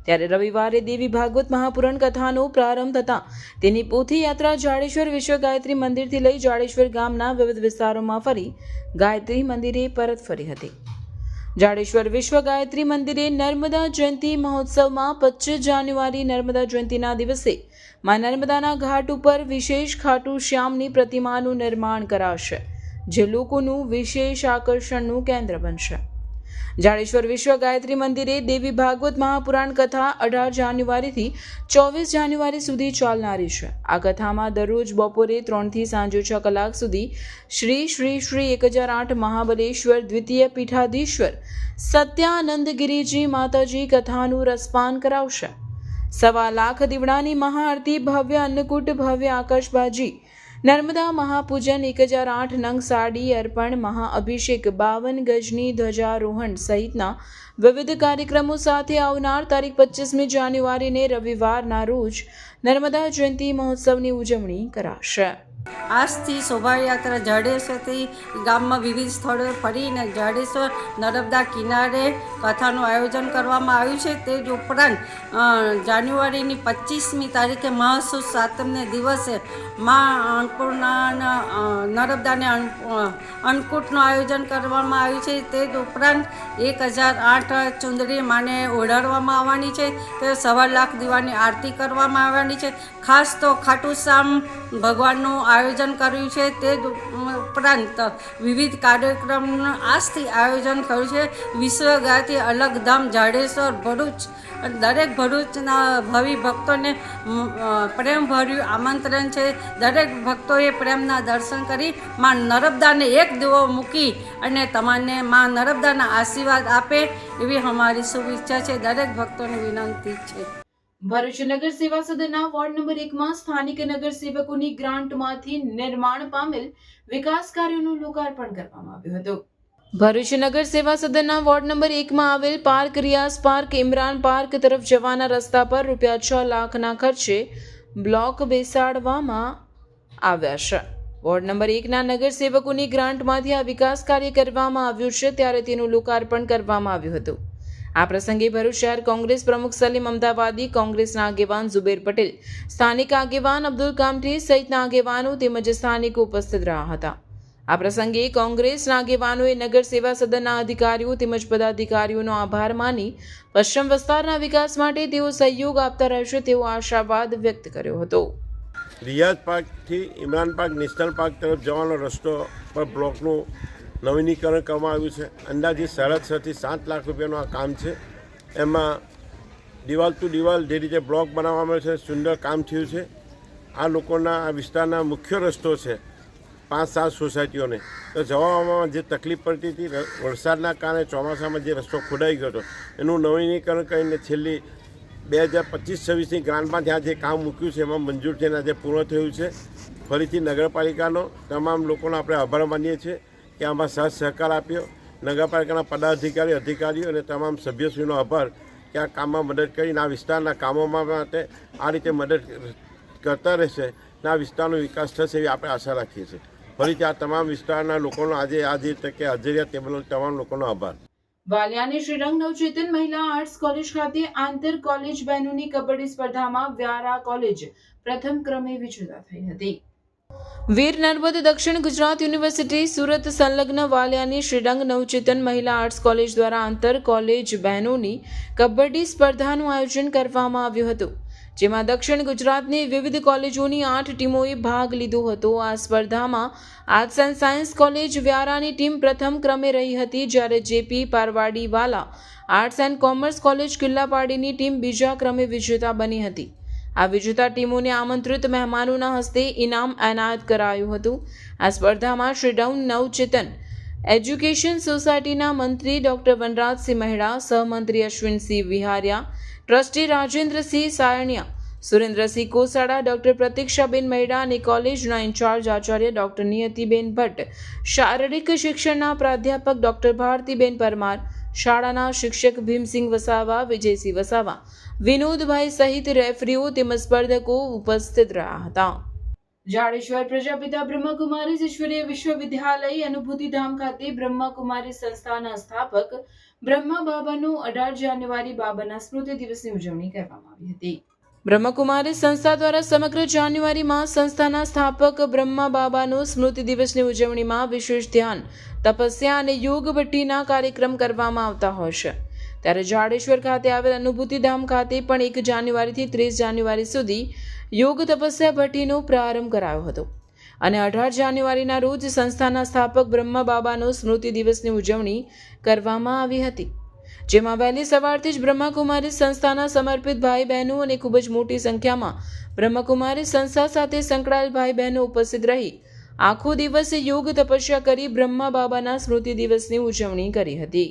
ત્યારે રવિવારે દેવી ભાગવત મહાપુરાણ કથાનો પ્રારંભ થતાં તેની પોથી યાત્રા જાડેશ્વર વિશ્વ ગાયત્રી મંદિરથી લઈ જાડેશ્વર ગામના વિવિધ વિસ્તારોમાં ફરી ગાયત્રી મંદિરે પરત ફરી હતી. જાડેશ્વર વિશ્વ ગાયત્રી મંદિરે નર્મદા જયંતિ મહોત્સવમાં 25 જાન્યુઆરી નર્મદા જયંતિના દિવસે માં નર્મદાના ઘાટ ઉપર વિશેષ ખાટુ શ્યામની પ્રતિમાનું નિર્માણ કરાશે, જે લોકોનું વિશેષ આકર્ષણનું કેન્દ્ર બનશે. જાડેશ્વર વિશ્વ ગાયત્રી મંદિરે દેવી ભાગવત મહાપુરાણ કથા 18 જાન્યુઆરીથી 24 જાન્યુઆરી સુધી ચાલનારી છે. આ કથામાં દરરોજ બપોરે 3 થી સાંજે 6 કલાક સુધી શ્રી શ્રી શ્રી 1008 મહાબલેશ્વર દ્વિતીય પીઠાધીશ્વર સત્યાનંદગીરીજી માતાજી કથાનું રસપાન કરાવશે. 1.25 લાખ દીવડાની મહાઆરતી, ભવ્ય અન્નકૂટ, ભવ્ય આકાશબાજી, નર્મદા મહાપૂજન, 1008 નંગ સાડી અર્પણ, મહાઅભિષેક, 52 ગજની ધ્વજારોહણ સહિતના વિવિધ કાર્યક્રમો સાથે આવનાર તારીખ 25મી જાન્યુઆરીને રવિવારના રોજ નર્મદા જયંતિ મહોત્સવની ઉજવણી કરાશે. આજથી શોભાયાત્રા જાડેશ્વરથી ગામમાં વિવિધ સ્થળોએ ફરીને જાડેશ્વર નર્મદા કિનારે કથાનું આયોજન કરવામાં આવ્યું છે. તે જ ઉપરાંત જાન્યુઆરીની 25મી તારીખે મહાસુદ સાતમને દિવસે મા અન્નપૂર્ણા નર્મદાને અન્નકૂટનું આયોજન કરવામાં આવ્યું છે. તે જ ઉપરાંત 1008 ચુંદડી માને ઓઢાડવામાં આવવાની છે. તે 1.25 લાખ દીવાની આરતી કરવામાં આવવાની છે. ખાસ તો ખાટુ શ્યામ ભગવાનનું આયોજન કર્યું છે. તે ઉપરાંત વિવિધ કાર્યક્રમનું આજથી આયોજન કર્યું છે. વિશ્વ ગાયત્રી અલખધામ જાડેશ્વર ભરૂચ, દરેક ભરૂચના ભાવિ ભક્તોને પ્રેમભર્યું આમંત્રણ છે. દરેક ભક્તોએ પ્રેમના દર્શન કરી મા નર્મદાને એક દીવો મૂકી અને તમને મા નર્મદાના આશીર્વાદ આપે એવી અમારી શુભેચ્છા છે. દરેક ભક્તોને વિનંતી છે. ભરૂચ નગર સેવા સદનના વોર્ડ નંબર 1માં સ્થાનિક નગર સેવકોની ગ્રાન્ટમાંથી નિર્માણ પામેલ વિકાસ કાર્યોનું લોકાર્પણ કરવામાં આવ્યું હતું. ભરૂચ નગર સેવા સદનના વોર્ડ નંબર 1માં આવેલ પાર્ક, રિયાઝ પાર્ક, ઇમરાન પાર્ક તરફ જવાના રસ્તા પર ₹6 લાખના ખર્ચે બ્લોક બેસાડવામાં આવ્યા છે. વોર્ડ નંબર 1ના નગર સેવકોની ગ્રાન્ટમાંથી આ વિકાસ કાર્ય કરવામાં આવ્યું છે, ત્યારે તેનું લોકાર્પણ કરવામાં આવ્યું હતું. આ પ્રસંગે ભરૂચ શહેર કોંગ્રેસ પ્રમુખ સલીમ અમદાવાદી, કોંગ્રેસના આગેવાન ઝુબેર પટેલ, સ્થાનિક આગેવાન અબ્દુલ કામઠી સહિતના આગેવાનો તેમજ સ્થાનિકો ઉપસ્થિત રહ્યા હતા. આ પ્રસંગે કોંગ્રેસના આગેવાનોએ નગર સેવા સદનના અધિકારીઓ તેમજ પદાધિકારીઓનો આભાર માની પશ્ચિમ વિસ્તારના વિકાસ માટે તેઓ સહયોગ આપતા રહેશે તેવો આશાવાદ વ્યક્ત કર્યો હતો. રિયાઝ પાર્કથી ઇમરાન પાર્ક નેશનલ પાર્ક તરફ જવાનો રસ્તો પર બ્લોકનું નવીનીકરણ કરવામાં આવ્યું છે. અંદાજે 6.5 થી 7 લાખ રૂપિયાનું આ કામ છે. એમાં દિવાલ ટુ દિવાલ જે રીતે બ્લોક બનાવવામાં આવ્યો છે, સુંદર કામ થયું છે. આ લોકોના આ વિસ્તારના મુખ્ય રસ્તો છે 5-7 સોસાયટીઓને, તો જવામાં જે તકલીફ પડતી હતી વરસાદના કારણે ચોમાસામાં જે રસ્તો ખોડાઈ ગયો હતો એનું નવીનીકરણ કરીને છેલ્લી 2025-26ની ગ્રાન્ટમાં ત્યાં જે કામ મૂક્યું છે એમાં મંજૂર થઈને આજે પૂર્ણ થયું છે. ફરીથી નગરપાલિકાનો તમામ લોકોનો આપણે આભાર માનીએ છીએ કે આમાં સાથ સહકાર આપ્યો. નગરપાલિકાના પદાધિકારી, અધિકારીઓ અને તમામ સભ્યશ્રીનો આભાર કે આ કામમાં મદદ કરીને આ વિસ્તારના કામોમાં માટે આ રીતે મદદ કરતા રહેશે અને આ વિસ્તારનો વિકાસ થશે એવી આપણે આશા રાખીએ છીએ. ફરીથી આ તમામ વિસ્તારના લોકોનો આજે તકે હાજરી તે બદલ તમામ લોકોનો આભાર. વાલિયાની શ્રીરંગ નવચેતન મહિલા આર્ટ્સ કોલેજ ખાતે આંતર કોલેજ બહેનોની કબડ્ડી સ્પર્ધામાં વ્યારા કોલેજ પ્રથમ ક્રમે વિજેતા થઈ હતી. વીર નર્મદ દક્ષિણ ગુજરાત યુનિવર્સિટી સુરત સંલગ્ન વાલિયાની શ્રીરંગ નવચેતન મહિલા આર્ટ્સ કોલેજ દ્વારા આંતર કોલેજ બહેનોની કબડ્ડી સ્પર્ધાનું આયોજન કરવામાં આવ્યું હતું, જેમાં દક્ષિણ ગુજરાતની વિવિધ કોલેજોની 8 ટીમોએ ભાગ લીધો હતો. આ સ્પર્ધામાં આર્ટ્સ એન્ડ સાયન્સ કોલેજ વ્યારાની ટીમ પ્રથમ ક્રમે રહી હતી, જ્યારે JP Parvadiwala arts and commerce college કિલ્લાપાડીની ટીમ બીજા ક્રમે વિજેતા બની હતી. આ વિજેતા ટીમોને આમંત્રિત મહેમાનોના હસ્તે ઇનામ એનાયત કરાયું હતું. આ સ્પર્ધામાં શ્રીરંગ નવચેતન એજ્યુકેશન સોસાયટીના મંત્રી ડોક્ટર વનરાજસિંહ મહેડા, સહમંત્રી અશ્વિનસિંહ વિહારિયા, ટ્રસ્ટી રાજેન્દ્રસિંહ સાયણિયા, સુરેન્દ્રસિંહ કોસાડા, ડોક્ટર પ્રતીક્ષાબેન મહેડા અને કોલેજના ઇન્ચાર્જ આચાર્ય ડોક્ટર નિયતિબેન ભટ્ટ, શારીરિક શિક્ષણના પ્રાધ્યાપક ડોક્ટર ભારતીબેન પરમાર, શાળાના શિક્ષક ભીમસિંહ વસાવા, વિજયસિંહ વસાવા, વિનોદભાઈ સહિત રેફરીઓ તેમજ સ્પર્ધકો ઉપસ્થિત રહ્યા હતા. જાડેશ્વર પ્રજાપિતા બ્રહ્મકુમારી ઈશ્વરીય વિશ્વવિદ્યાલય અનુભૂતિધામ ખાતે બ્રહ્મકુમારી સંસ્થાના સ્થાપક બ્રહ્મા બાબાનો 18 જાન્યુઆરી બાબાના સ્મૃતિ દિવસની ઉજવણી કરવામાં આવી હતી. બ્રહ્મકુમારી સંસ્થા દ્વારા સમગ્ર જાન્યુઆરીમાં સંસ્થાના સ્થાપક બ્રહ્મા બાબાનો સ્મૃતિ દિવસની ઉજવણીમાં વિશેષ ધ્યાન, તપસ્યા અને યોગ ભટ્ટીના કાર્યક્રમ કરવામાં આવતા હોય છે. ત્યારે જાડેશ્વર ખાતે આવેલ અનુભૂતિધામ ખાતે પણ 1 જાન્યુઆરીથી 30 જાન્યુઆરી સુધી યોગ તપસ્યા ભટ્ટીનો પ્રારંભ કરાયો હતો અને 18 જાન્યુઆરીના રોજ સંસ્થાના સ્થાપક બ્રહ્મા બાબાનો સ્મૃતિ દિવસની ઉજવણી કરવામાં આવી હતી, જેમાં વહેલી સવારથી જ બ્રહ્મકુમારી સંસ્થાના સમર્પિત ભાઈ બહેનો અને ખૂબ જ મોટી સંખ્યામાં બ્રહ્મકુમારી સંસ્થા સાથે સંકળાયેલ ભાઈ બહેનો ઉપસ્થિત રહી આખો દિવસ યોગ તપસ્યા કરી બ્રહ્મા બાબાના સ્મૃતિ દિવસની ઉજવણી કરી હતી.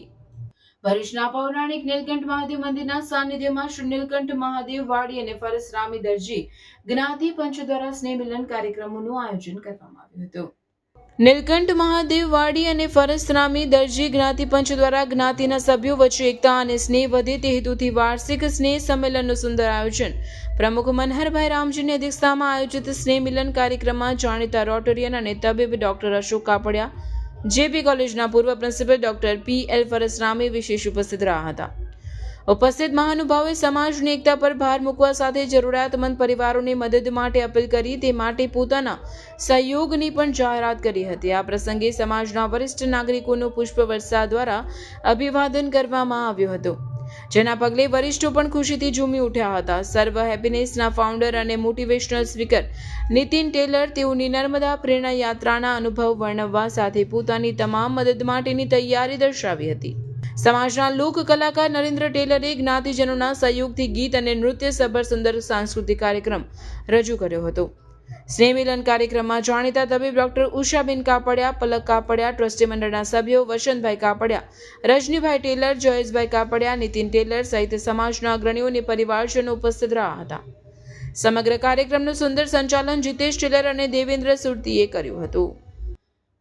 ભરૂચના પૌરાણિક નીલકંઠ મહાદેવ મંદિરના સાનિધ્યમાં શ્રી નીલકંઠ મહાદેવ વાડી અને ફરસરામી દરજી જ્ઞાતિ પંચ દ્વારા સ્નેહ મિલન કાર્યક્રમોનું આયોજન કરવામાં આવ્યું હતું. નીલકંઠ મહાદેવ વાડી અને ફરસરામી દરજી જ્ઞાતિ પંચ દ્વારા જ્ઞાતિના સભ્યો વચ્ચે એકતા અને સ્નેહ વધે તે હેતુથી વાર્ષિક સ્નેહ સંમેલનનું સુંદર આયોજન પ્રમુખ મનહરભાઈ રામજીની અધ્યક્ષતામાં આયોજિત સ્નેહ મિલન કાર્યક્રમમાં જાણીતા રોટરિયન અને તબીબ ડોક્ટર અશોક કાપડિયા, જેપી કોલેજના પૂર્વ પ્રિન્સિપલ ડોક્ટર પી.એલ. ફરસરામી વિશેષ ઉપસ્થિત રહ્યા હતા. ઉપસ્થિત મહાનુભાવોએ સમાજની એકતા પર ભાર મૂકવા સાથે જરૂરિયાતમંદ પરિવારોની મદદ માટે અપીલ કરી તે માટે પોતાના સહયોગની પણ જાહેરાત કરી હતી. આ પ્રસંગે સમાજના વરિષ્ઠ નાગરિકોનું પુષ્પવર્ષા દ્વારા અભિવાદન કરવામાં આવ્યું હતું, જેના પગલે વરિષ્ઠો પણ ખુશીથી ઝૂમી ઉઠ્યા હતા. સર્વ હેપીનેસના ફાઉન્ડર અને મોટિવેશનલ સ્પીકર નીતિન ટેલર તેઓની નર્મદા પ્રેરણા યાત્રાના અનુભવ વર્ણવવા સાથે પોતાની તમામ મદદ માટેની તૈયારી દર્શાવી હતી. સમાજના લોક કલાકાર નરેન્દ્ર ટેલરે જ્ઞાતિજનોના સહયોગથી ગીત અને નૃત્ય સભર સુંદર સાંસ્કૃતિક કાર્યક્રમ રજૂ કર્યો હતો. સ્નેહ મિલન કાર્યક્રમમાં જાણીતા તબીબ ડોક્ટર ઉષાબેન કાપડિયા, પલક કાપડિયા, ટ્રસ્ટી મંડળના સભ્યો વસંતભાઈ કાપડિયા, રજનીભાઈ ટેલર, જયેશભાઈ કાપડિયા, નીતિન ટેલર સહિત સમાજના અગ્રણીઓ અને પરિવારજનો ઉપસ્થિત રહ્યા હતા. સમગ્ર કાર્યક્રમનું સુંદર સંચાલન જીતેશ ટેલર અને દેવેન્દ્ર સુરતીએ કર્યું હતું.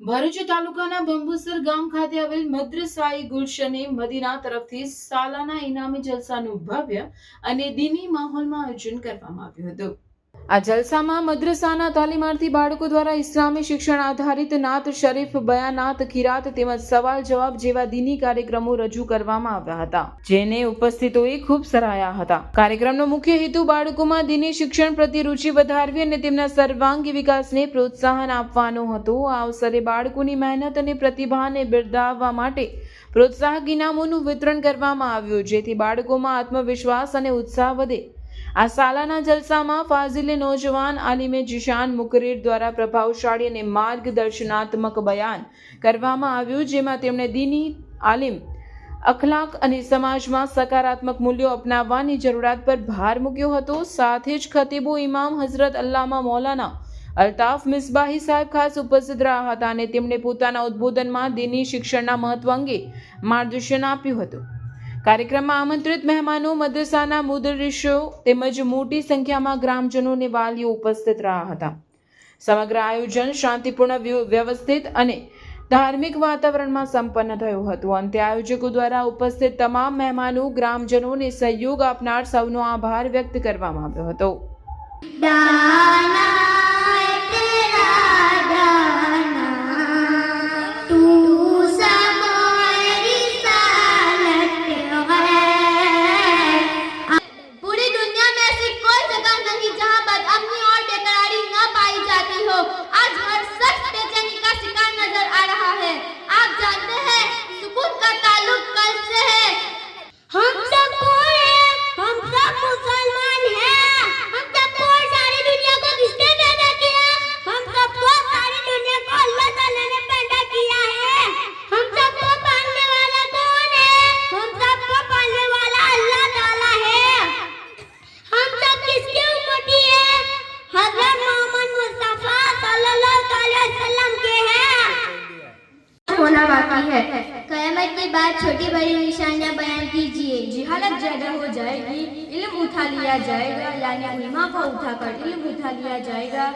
ભરૂચ તાલુકાના બંબુસર ગામ ખાતે આવેલ મદ્રસાઈ ગુલશને મદીના તરફથી સાલાના ઇનામી જલસાનું ભવ્ય અને દીની માહોલમાં આયોજન કરવામાં આવ્યું હતું. આ જલસામાં મદ્રસાના તાલીમાર્થી બાળકો દ્વારા ઇસ્લામી શિક્ષણ આધારિત નાત શરીફ, બયાનાત, કિરાત તેમજ સવાલ જવાબ જેવા દીની કાર્યક્રમો રજૂ કરવામાં આવ્યા હતા, જેને ઉપસ્થિતોએ ખૂબ સરાહ્યા હતા. કાર્યક્રમનો મુખ્ય હેતુ બાળકોમાં દીની શિક્ષણ પ્રત્યે રુચિ વધારવી અને તેમના સર્વાંગી વિકાસને પ્રોત્સાહન આપવાનો હતો. આ અવસરે બાળકોની મહેનત અને પ્રતિભાને બિરદાવવા માટે પ્રોત્સાહક ઇનામોનું વિતરણ કરવામાં આવ્યું, જેથી બાળકોમાં આત્મવિશ્વાસ અને ઉત્સાહ વધે. આ સાલાના જલસામાં ફાઝિલે નોજવાન આલિમે જીશાન મુકરીર દ્વારા પ્રભાવશાળી અને માર્ગદર્શનાત્મક બયાન કરવામાં આવ્યું, જેમાં તેમણે દીની આલિમ, અખલાક અને સમાજમાં સકારાત્મક મૂલ્યો અપનાવવાની જરૂરિયાત પર ભાર મૂક્યો હતો. સાથે જ ખતીબો ઇમામ હઝરત અલ્લામા મૌલાના અલ્તાફ મિસબાહી સાહેબ ખાસ ઉપસ્થિત રહ્યા હતા અને તેમણે પોતાના ઉદ્બોધનમાં દીની શિક્ષણના મહત્વ અંગે માર્ગદર્શન આપ્યું હતું. કાર્યક્રમમાં આમંત્રિત મહેમાનો, મદ્રસાના મુદર્રિસો તેમજ મોટી સંખ્યામાં ગ્રામજનો અને વાલીઓ ઉપસ્થિત રહ્યા હતા. સમગ્ર આયોજન શાંતિપૂર્ણ, વ્યવસ્થિત અને ધાર્મિક વાતાવરણમાં સંપન્ન થયું હતું. અંતે આયોજકો દ્વારા ઉપસ્થિત તમામ મહેમાનો, ગ્રામજનોને સહયોગ આપનાર સૌનો આભાર વ્યક્ત કરવામાં આવ્યો હતો. पूरी दुनिया में ऐसी कोई जगह नहीं जहां बदअमनी और बेकरारी न पाई जाती हो. आज हर शख्स बेचैनी का शिकार नजर आ रहा है. आप जानते हैं सुकून का ताल्लुक कल से है. हम सब कौन हैं? हम सब मुसलमान हैं. हम सबको और सारी दुनिया को किसने पैदा किया? हम सबको सारी दुनिया को अल्लाह ताला ने पैदा किया है. हम सबको पालने वाला कौन है? हम सबको पालने वाला अल्लाह ताला है. हम सब किसके उम्मती हैं? हज़रत मोहम्मद मुस्तफा सल्लल्लाहु अलैहि वसल्लम के हैं. होना बाकी है. क़यामत के बाद छोटी बड़ी निशानियां बयान कीजिए. जिहालत ज्यादा हो जाएगी, इल्म उठा लिया जाएगा, यानी उलमा को उठाकर इल्म उठा लिया जाएगा.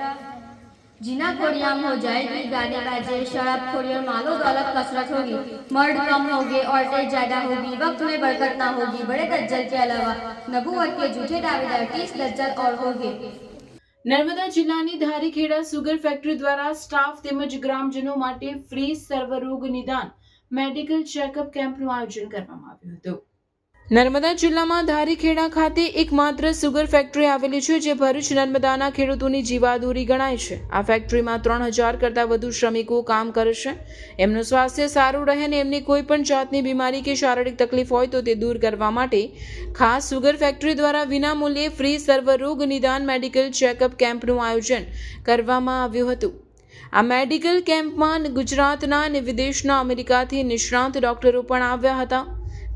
जिना खोरियाम हो जाएगी, गाने बाजे, शराब खोरी और मालो दौलत कसरत होगी. मर्द कम होंगे, औरतें ज्यादा होगी, वक्त में बरकत ना होगी. बड़े दज्जल के अलावा नबूवत के झूठे दावेदार 30 दज्जल और होंगे. નર્મદા જિલ્લાની ધારીખેડા સુગર ફેક્ટરી દ્વારા સ્ટાફ તેમજ ગ્રામજનો માટે ફ્રી સર્વરોગ નિદાન મેડિકલ ચેકઅપ કેમ્પનું આયોજન કરવામાં આવ્યું હતું. નર્મદા જિલ્લામાં ધારીખેડા ખાતે એકમાત્ર સુગર ફેક્ટરી આવેલી છે, જે ભરૂચ નર્મદાના ખેડૂતોની જીવાદોરી ગણાય છે. આ ફેક્ટરીમાં 3000 કરતાં વધુ શ્રમિકો કામ કરે છે. એમનું સ્વાસ્થ્ય સારું રહે અને એમની કોઈ પણ જાતની બીમારી કે શારીરિક તકલીફ હોય તો તે દૂર કરવા માટે ખાસ સુગર ફેક્ટરી દ્વારા વિનામૂલ્યે ફ્રી સર્વરોગ નિદાન મેડિકલ ચેકઅપ કેમ્પનું આયોજન કરવામાં આવ્યું હતું. આ મેડિકલ કેમ્પમાં ગુજરાતના અને વિદેશના અમેરિકાથી નિષ્ણાંત ડોક્ટરો પણ આવ્યા હતા.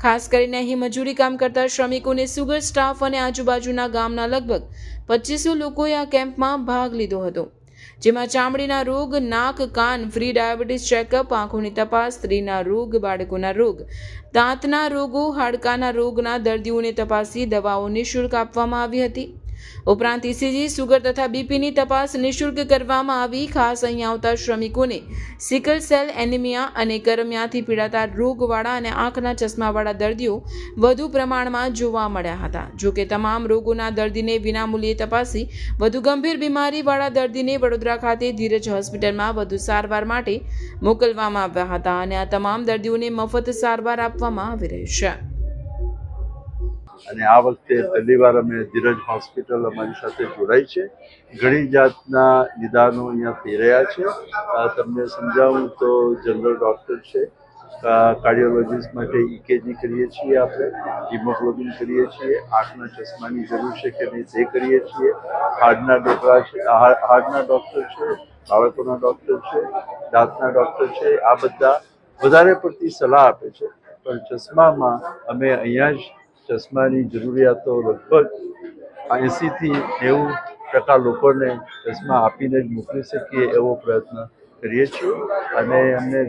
ખાસ કરીને અહીં મજૂરી કામ કરતા શ્રમિકોને સુગર સ્ટાફ અને આજુબાજુના ગામના લગભગ 2500 લોકોએ આ કેમ્પમાં ભાગ લીધો હતો, જેમાં ચામડીના રોગ, નાક, કાન, ફ્રી ડાયાબિટીસ ચેકઅપ, આંખોની તપાસ, સ્ત્રીના રોગ, બાળકોના રોગ, દાંતના રોગો, હાડકાના રોગના દર્દીઓને તપાસી દવાઓ નિઃશુલ્ક આપવામાં આવી હતી. ઉપરાંત ઇસીજી, સુગર તથા બીપીની તપાસ નિઃશુલ્ક કરવામાં આવી. ખાસ અહીં આવતા શ્રમિકોને સિકલ સેલ એનિમિયા અને કરમિયાથી પીડાતા રોગવાળા અને આંખના ચશ્માવાળા દર્દીઓ વધુ પ્રમાણમાં જોવા મળ્યા હતા. જોકે તમામ રોગોના દર્દીને વિનામૂલ્યે તપાસી વધુ ગંભીર બીમારીવાળા દર્દીને વડોદરા ખાતે ધીરજ હોસ્પિટલમાં વધુ સારવાર માટે મોકલવામાં આવ્યા હતા અને આ તમામ દર્દીઓને મફત સારવાર આપવામાં આવી રહી છે. અને આ વખતે પહેલીવાર અમે ધીરજ હોસ્પિટલ અમારી સાથે જોડાઈ છે. ઘણી જાતના નિદાનો અહીંયા થઈ રહ્યા છે. તમને સમજાવું તો જનરલ ડૉક્ટર છે, કાર્ડિયોલોજીસ્ટ માટે ઇકેજી કરીએ છીએ, આપણે હિમોગ્લોબિન કરીએ છીએ, આંખના ચશ્માની જરૂર છે કે નહીં તે કરીએ છીએ, હાર્ટના ડૉક્ટર છે, બાળકોના ડૉક્ટર છે, દાંતના ડૉક્ટર છે. આ બધા વધારે પડતી સલાહ આપે છે. પણ ચશ્મામાં અમે અહીંયા જ ચશ્માની જરૂરિયાતો લગભગ 80-90% લોકોને ચશ્મા આપીને જ મોકલી શકીએ એવો પ્રયત્ન કરીએ છીએ. અને અમને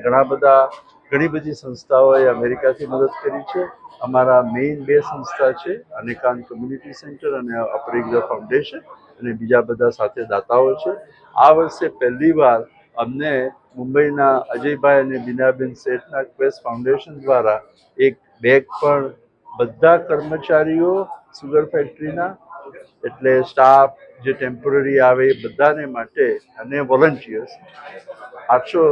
ઘણી બધી સંસ્થાઓએ અમેરિકાથી મદદ કરી છે. અમારા મેઇન 2 સંસ્થા છે, અનેકાંત કમ્યુનિટી સેન્ટર અને અપરિગ્રહ ફાઉન્ડેશન, અને બીજા બધા સાથે દાતાઓ છે. આ વર્ષે પહેલીવાર અમને મુંબઈના અજયભાઈ અને બીનાબેન શેઠના ક્વેસ્ટ ફાઉન્ડેશન દ્વારા એક બેગ પણ બધા કર્મચારીઓ સુગર ફેક્ટરીના, એટલે સ્ટાફ જે ટેમ્પરરી આવે એ બધાને માટે, અને વોલન્ટિયર્સ 800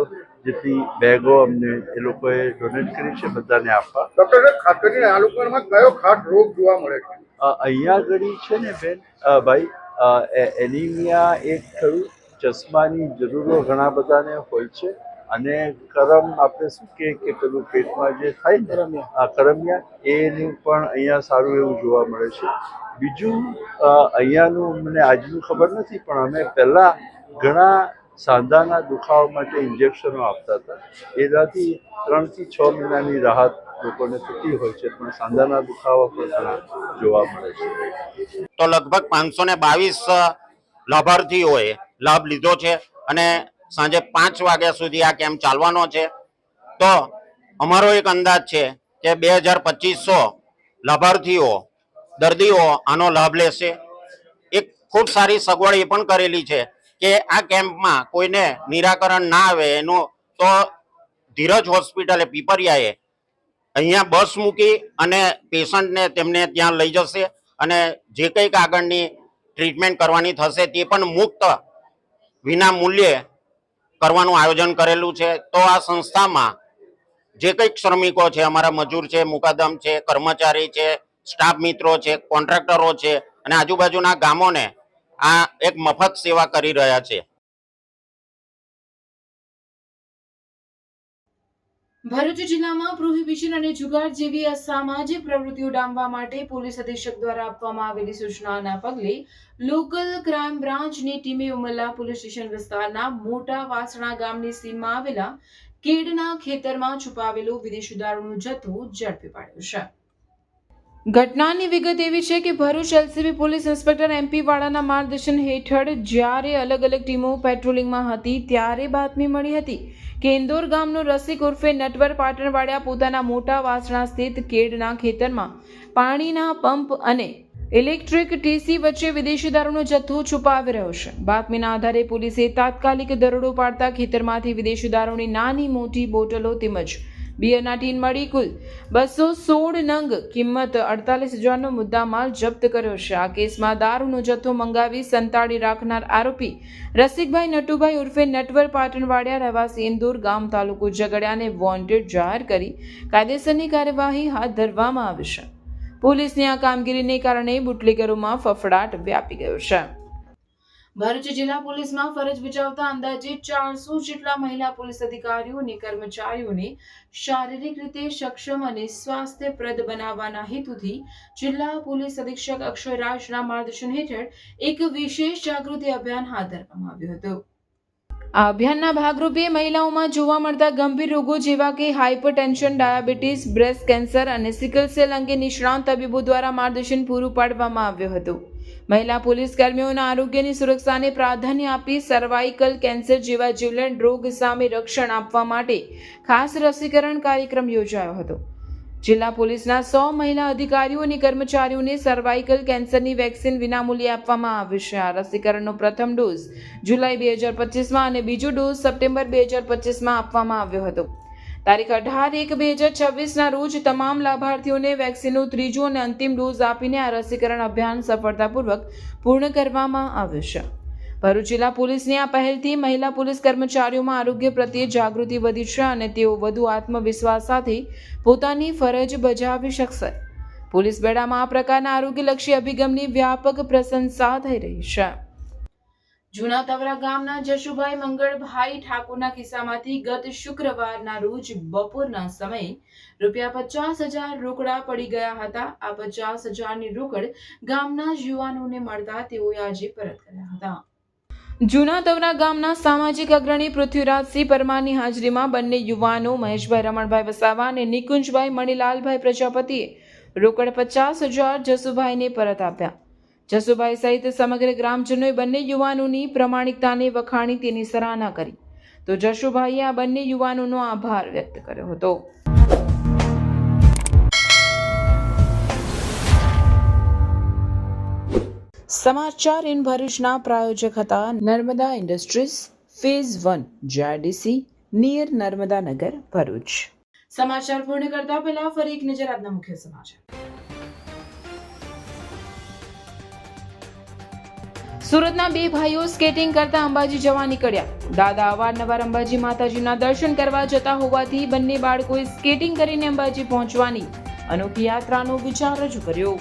જેટલી બેગો અમને એ લોકોએ ડોનેટ કરી છે બધાને આપવા. ડૉક્ટર, ખાસ કરીને આ લોકોમાં કયો ખાસ રોગ જોવા મળે છે? અહીંયા આગળ છે ને બેન ભાઈ, એનિમિયા એક ખરું, ચશ્માની જરૂરો ઘણા બધાને હોય છે, અને આપણે શું કે પેલું પેટમાં જે થાય ને કરમિયા, એનું પણ અહીંયા સારું એવું જોવા મળે છે. બીજું અહીંયાનું મને આજનું ખબર નથી, પણ અમે પહેલાં ઘણા સાંધાના દુખાવા માટે ઇન્જેક્શનો આપતા હતા. એનાથી 3 થી 6 મહિનાની રાહત લોકોને થતી હોય છે, પણ સાંધાના દુખાવા પણ ઘણા જોવા મળે છે. તો લગભગ 522 લાભાર્થીઓએ લાભ લીધો છે અને સાંજે 5 વાગ્યા સુધી આ કેમ્પ ચાલવાનો છે. તો અમારો એક અંદાજ છે કે 2200 લાભાર્થીઓ, દર્દીઓ આનો લાભ લેશે. એક ખૂબ સારી સગવડ એ પણ કરેલી છે કે આ કેમ્પમાં કોઈને નિરાકરણ ના આવે એનું તો ધીરજ હોસ્પિટલે પીપરિયાએ અહીંયા બસ મૂકી અને પેશન્ટને તેમને ત્યાં લઈ જશે અને જે કંઈક આગળની ટ્રીટમેન્ટ કરવાની થશે તે પણ મુક્ત વિના મૂલ્યે કરવાનું આયોજન કરેલું છે. તો આ સંસ્થામાં જે કંઈક શ્રમિકો છે, અમારા મજૂર છે, મુકાદમ છે, કર્મચારી છે, સ્ટાફ મિત્રો છે, કોન્ટ્રાક્ટરો છે અને આજુબાજુના ગામોને આ એક મફત સેવા કરી રહ્યા છે. ભરૂચ જિલ્લામાં પ્રોહિબિશન અને જુગાર જેવી અસામાજિક પ્રવૃત્તિઓ ડામવા માટે પોલીસ અધિક્ષક દ્વારા આપવામાં આવેલી સૂચનાના પગલે લોકલ ક્રાઇમ બ્રાન્ચની ટીમે ઉમરલા પોલીસ સ્ટેશન વિસ્તારના મોટા વાસણા ગામની સીમમાં આવેલા કેડના ખેતરમાં છુપાવેલો વિદેશી દારૂનો જથ્થો ઝડપી પાડ્યો છે. ઘટનાની વિગત એવી છે કે Bharuch LCB police inspector MP વાળાના માર્ગદર્શન હેઠળ જ્યારે અલગ અલગ ટીમો પેટ્રોલિંગમાં હતી ત્યારે બાતમી મળી હતી કે ઇન્દોર ગામનો રસિક ઉર્ફે નટવર પાટણવાડિયા પોતાના મોટા વાસણા સ્થિત કેડના ખેતરમાં પાણીના પંપ અને ઇલેક્ટ્રિક ટીસી વચ્ચે વિદેશી દારૂનો જથ્થો છુપાવી રહ્યો છે. બાતમીના આધારે પોલીસે તાત્કાલિક દરોડો પાડતા ખેતરમાંથી વિદેશી દારૂની નાની મોટી બોટલો તેમજ બિયરના ટીન મળી કુલ 216 નંગ કિંમત 48,000નો મુદ્દામાલ જપ્ત કર્યો છે. આ કેસમાં દારૂનો જથ્થો મંગાવી સંતાડી રાખનાર આરોપી રસિકભાઈ નટુભાઈ ઉર્ફે નટવર પાટણવાડિયા રહેવાસી ઇન્દોર ગામ તાલુકો ઝઘડિયાને વોન્ટેડ જાહેર કરી કાયદેસરની કાર્યવાહી હાથ ધરવામાં આવી છે. પોલીસની આ કામગીરીને કારણે બુટલેગરોમાં ફફડાટ વ્યાપી ગયો છે. ભરૂચ જિલ્લા પોલીસમાં ફરજ બજાવતા અંદાજે 400 જેટલા મહિલા પોલીસ અધિકારીઓ અને કર્મચારીઓને શારીરિક રીતે સક્ષમ અને સ્વાસ્થ્યપ્રદ બનાવવાના હેતુથી જિલ્લા પોલીસ અધિક્ષક અક્ષયરાજના માર્ગદર્શન હેઠળ એક વિશેષ જાગૃતિ અભિયાન હાથ ધરવામાં આવ્યું હતું. આ અભિયાનના ભાગરૂપે મહિલાઓમાં જોવા મળતા ગંભીર રોગો જેવા કે હાઇપરટેન્શન, ડાયાબિટીસ, બ્રેસ્ટ કેન્સર અને સિકલ સેલ અંગે નિષ્ણાંત તબીબો દ્વારા માર્ગદર્શન પૂરું પાડવામાં આવ્યું હતું. મહિલા પોલીસ કર્મીઓના આરોગ્યની સુરક્ષાને પ્રાધાન્ય આપી સર્વાઇકલ કેન્સર જેવા જીવલેણ રોગ સામે રક્ષણ આપવા માટે ખાસ રસીકરણ કાર્યક્રમ યોજાયો હતો. જિલ્લા પોલીસના 100 મહિલા અધિકારીઓ અને કર્મચારીઓને સર્વાઇકલ કેન્સરની વેક્સિન વિનામૂલ્યે આપવામાં આવી છે. આ રસીકરણનો પ્રથમ ડોઝ જુલાઈ 2025માં અને બીજો ડોઝ સપ્ટેમ્બર 2025માં આપવામાં આવ્યો હતો. તારીખ 18/1/2026ના રોજ તમામ લાભાર્થીઓને વેક્સિનનો ત્રીજો અને અંતિમ ડોઝ આપીને આ રસીકરણ અભિયાન સફળતાપૂર્વક પૂર્ણ કરવામાં આવ્યું છે. ભરૂચ જિલ્લા પોલીસની આ પહેલથી મહિલા પોલીસ કર્મચારીઓમાં આરોગ્ય પ્રત્યે જાગૃતિ વધી છે અને તેઓ વધુ આત્મવિશ્વાસ સાથે પોતાની ફરજ બજાવી શકશે. પોલીસ બેડામાં આ પ્રકારના આરોગ્યલક્ષી અભિગમની વ્યાપક પ્રશંસા થઈ રહી છે. જૂના તવરા ગામના જશુભાઈ મંગળભાઈ ઠાકોરના કિસ્સામાંથી ગત શુક્રવારના રોજ બપોરના સમયે ₹50,000 રોકડા પડી ગયા હતા. આ 50,000ની રોકડ ગામના જ યુવાનોને મળતા તેઓએ આજે પરત કર્યા હતા. જૂના તવરા ગામના સામાજિક અગ્રણી પૃથ્વીરાજસિંહ પરમારની હાજરીમાં બંને યુવાનો મહેશભાઈ રમણભાઈ વસાવા અને નિકુંજભાઈ મણિલાલભાઈ પ્રજાપતિએ રોકડ 50,000 જસુભાઈને પરત આપ્યા. જસુભાઈ સહિત સમગ્ર ગ્રામજનોએ બંને યુવાનોની પ્રમાણિકતાને વખાણી તેની સરાહના કરી તો જશુભાઈએ આ બંને યુવાનોનો આભાર વ્યક્ત કર્યો હતો. સમાચાર ઇન ભરૂચના પ્રાયોજક હતા Narmada industries phase 1 JRDC near Narmada Nagar Bharuch. સમાચાર પૂર્ણ કરતા પહેલા ફરી એક નજર આજના મુખ્ય સમાચાર. સુરતના 2 ભાઈઓ સ્કેટિંગ કરતા અંબાજી જવા નીકળ્યા. દાદા અવારનવાર અંબાજી માતાજીના દર્શન કરવા જતા હોવાથી બંને બાળકોએ સ્કેટિંગ કરીને અંબાજી પહોંચવાની અનોખી યાત્રાનો વિચાર રજૂ કર્યો.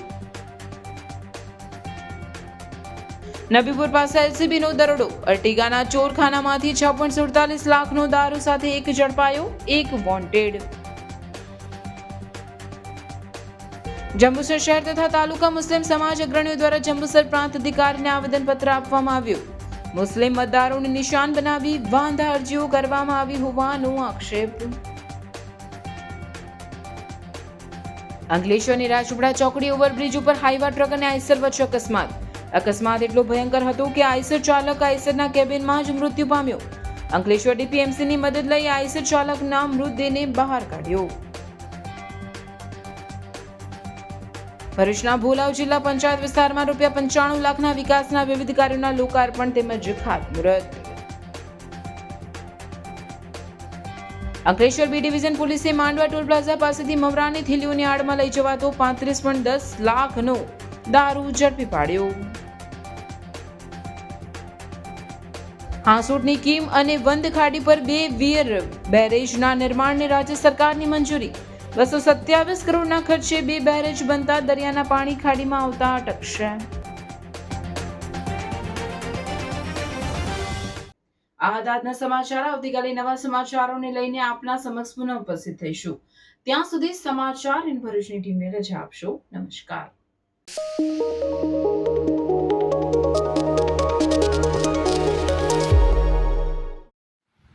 નબીપુર પાસે એલસીબીનો દરોડો. અર્ટિગાના ચોરખાનામાંથી 6.47 લાખનો દારૂ સાથે એક ઝડપાયો, એક વોન્ટેડ. જંબુસર શહેર તથા તાલુકા મુસ્લિમ સમાજ અગ્રણીઓ દ્વારા જંબુસર પ્રાંત અધિકારીને આવેદનપત્ર આપવામાં આવ્યું. મુસ્લિમ મતદારોને નિશાન બનાવી વાંધા અરજીઓ કરવામાં આવી હોવાનો આક્ષેપ. અંકલેશ્વરની રાજપીપળા ચોકડી ઓવરબ્રિજ ઉપર હાઈવા ટ્રક અને આઈસર વચ્ચે અકસ્માત. અકસ્માત એટલો ભયંકર હતો કે આઈસર ચાલક આઈસરના કેબિનમાં જ મૃત્યુ પામ્યો. અંકલેશ્વર ડીપીએમસીની મદદ લઈ આઈસર ચાલકના મૃતદેહને બહાર કાઢ્યો. ભરૂચના ભોલાવ જિલ્લા પંચાયત વિસ્તારમાં ₹95 લાખના વિકાસના વિવિધ કાર્યોના લોકાર્પણ તેમજ ખાતમુહૂર્ત. અંકલેશ્વર બી ડિવિઝન પોલીસે માંડવા ટોલ પ્લાઝા પાસેથી મમરાની થેલીઓની આડમાં લઈ જવાતો 35.10 લાખનો દારૂ ઝડપી પાડ્યો. હાંસોટની કીમ અને વંદ ખાડી પર 2 વીર બેરેજના નિર્માણને રાજ્ય સરકારની મંજૂરી. 227 કરોડના ખર્ચે 2 બેરેજ બનતા દરિયાના પાણી ખાડીમાં આવતા અટકશે. આ હતા આજના સમાચાર. આવતીકાલે નવા સમાચારોને લઈને આપના સમક્ષ પુનઃ ઉપસ્થિત થઈશું. ત્યાં સુધી સમાચાર ઇન ભરૂચની ટીમને રજા આપશો. નમસ્કાર.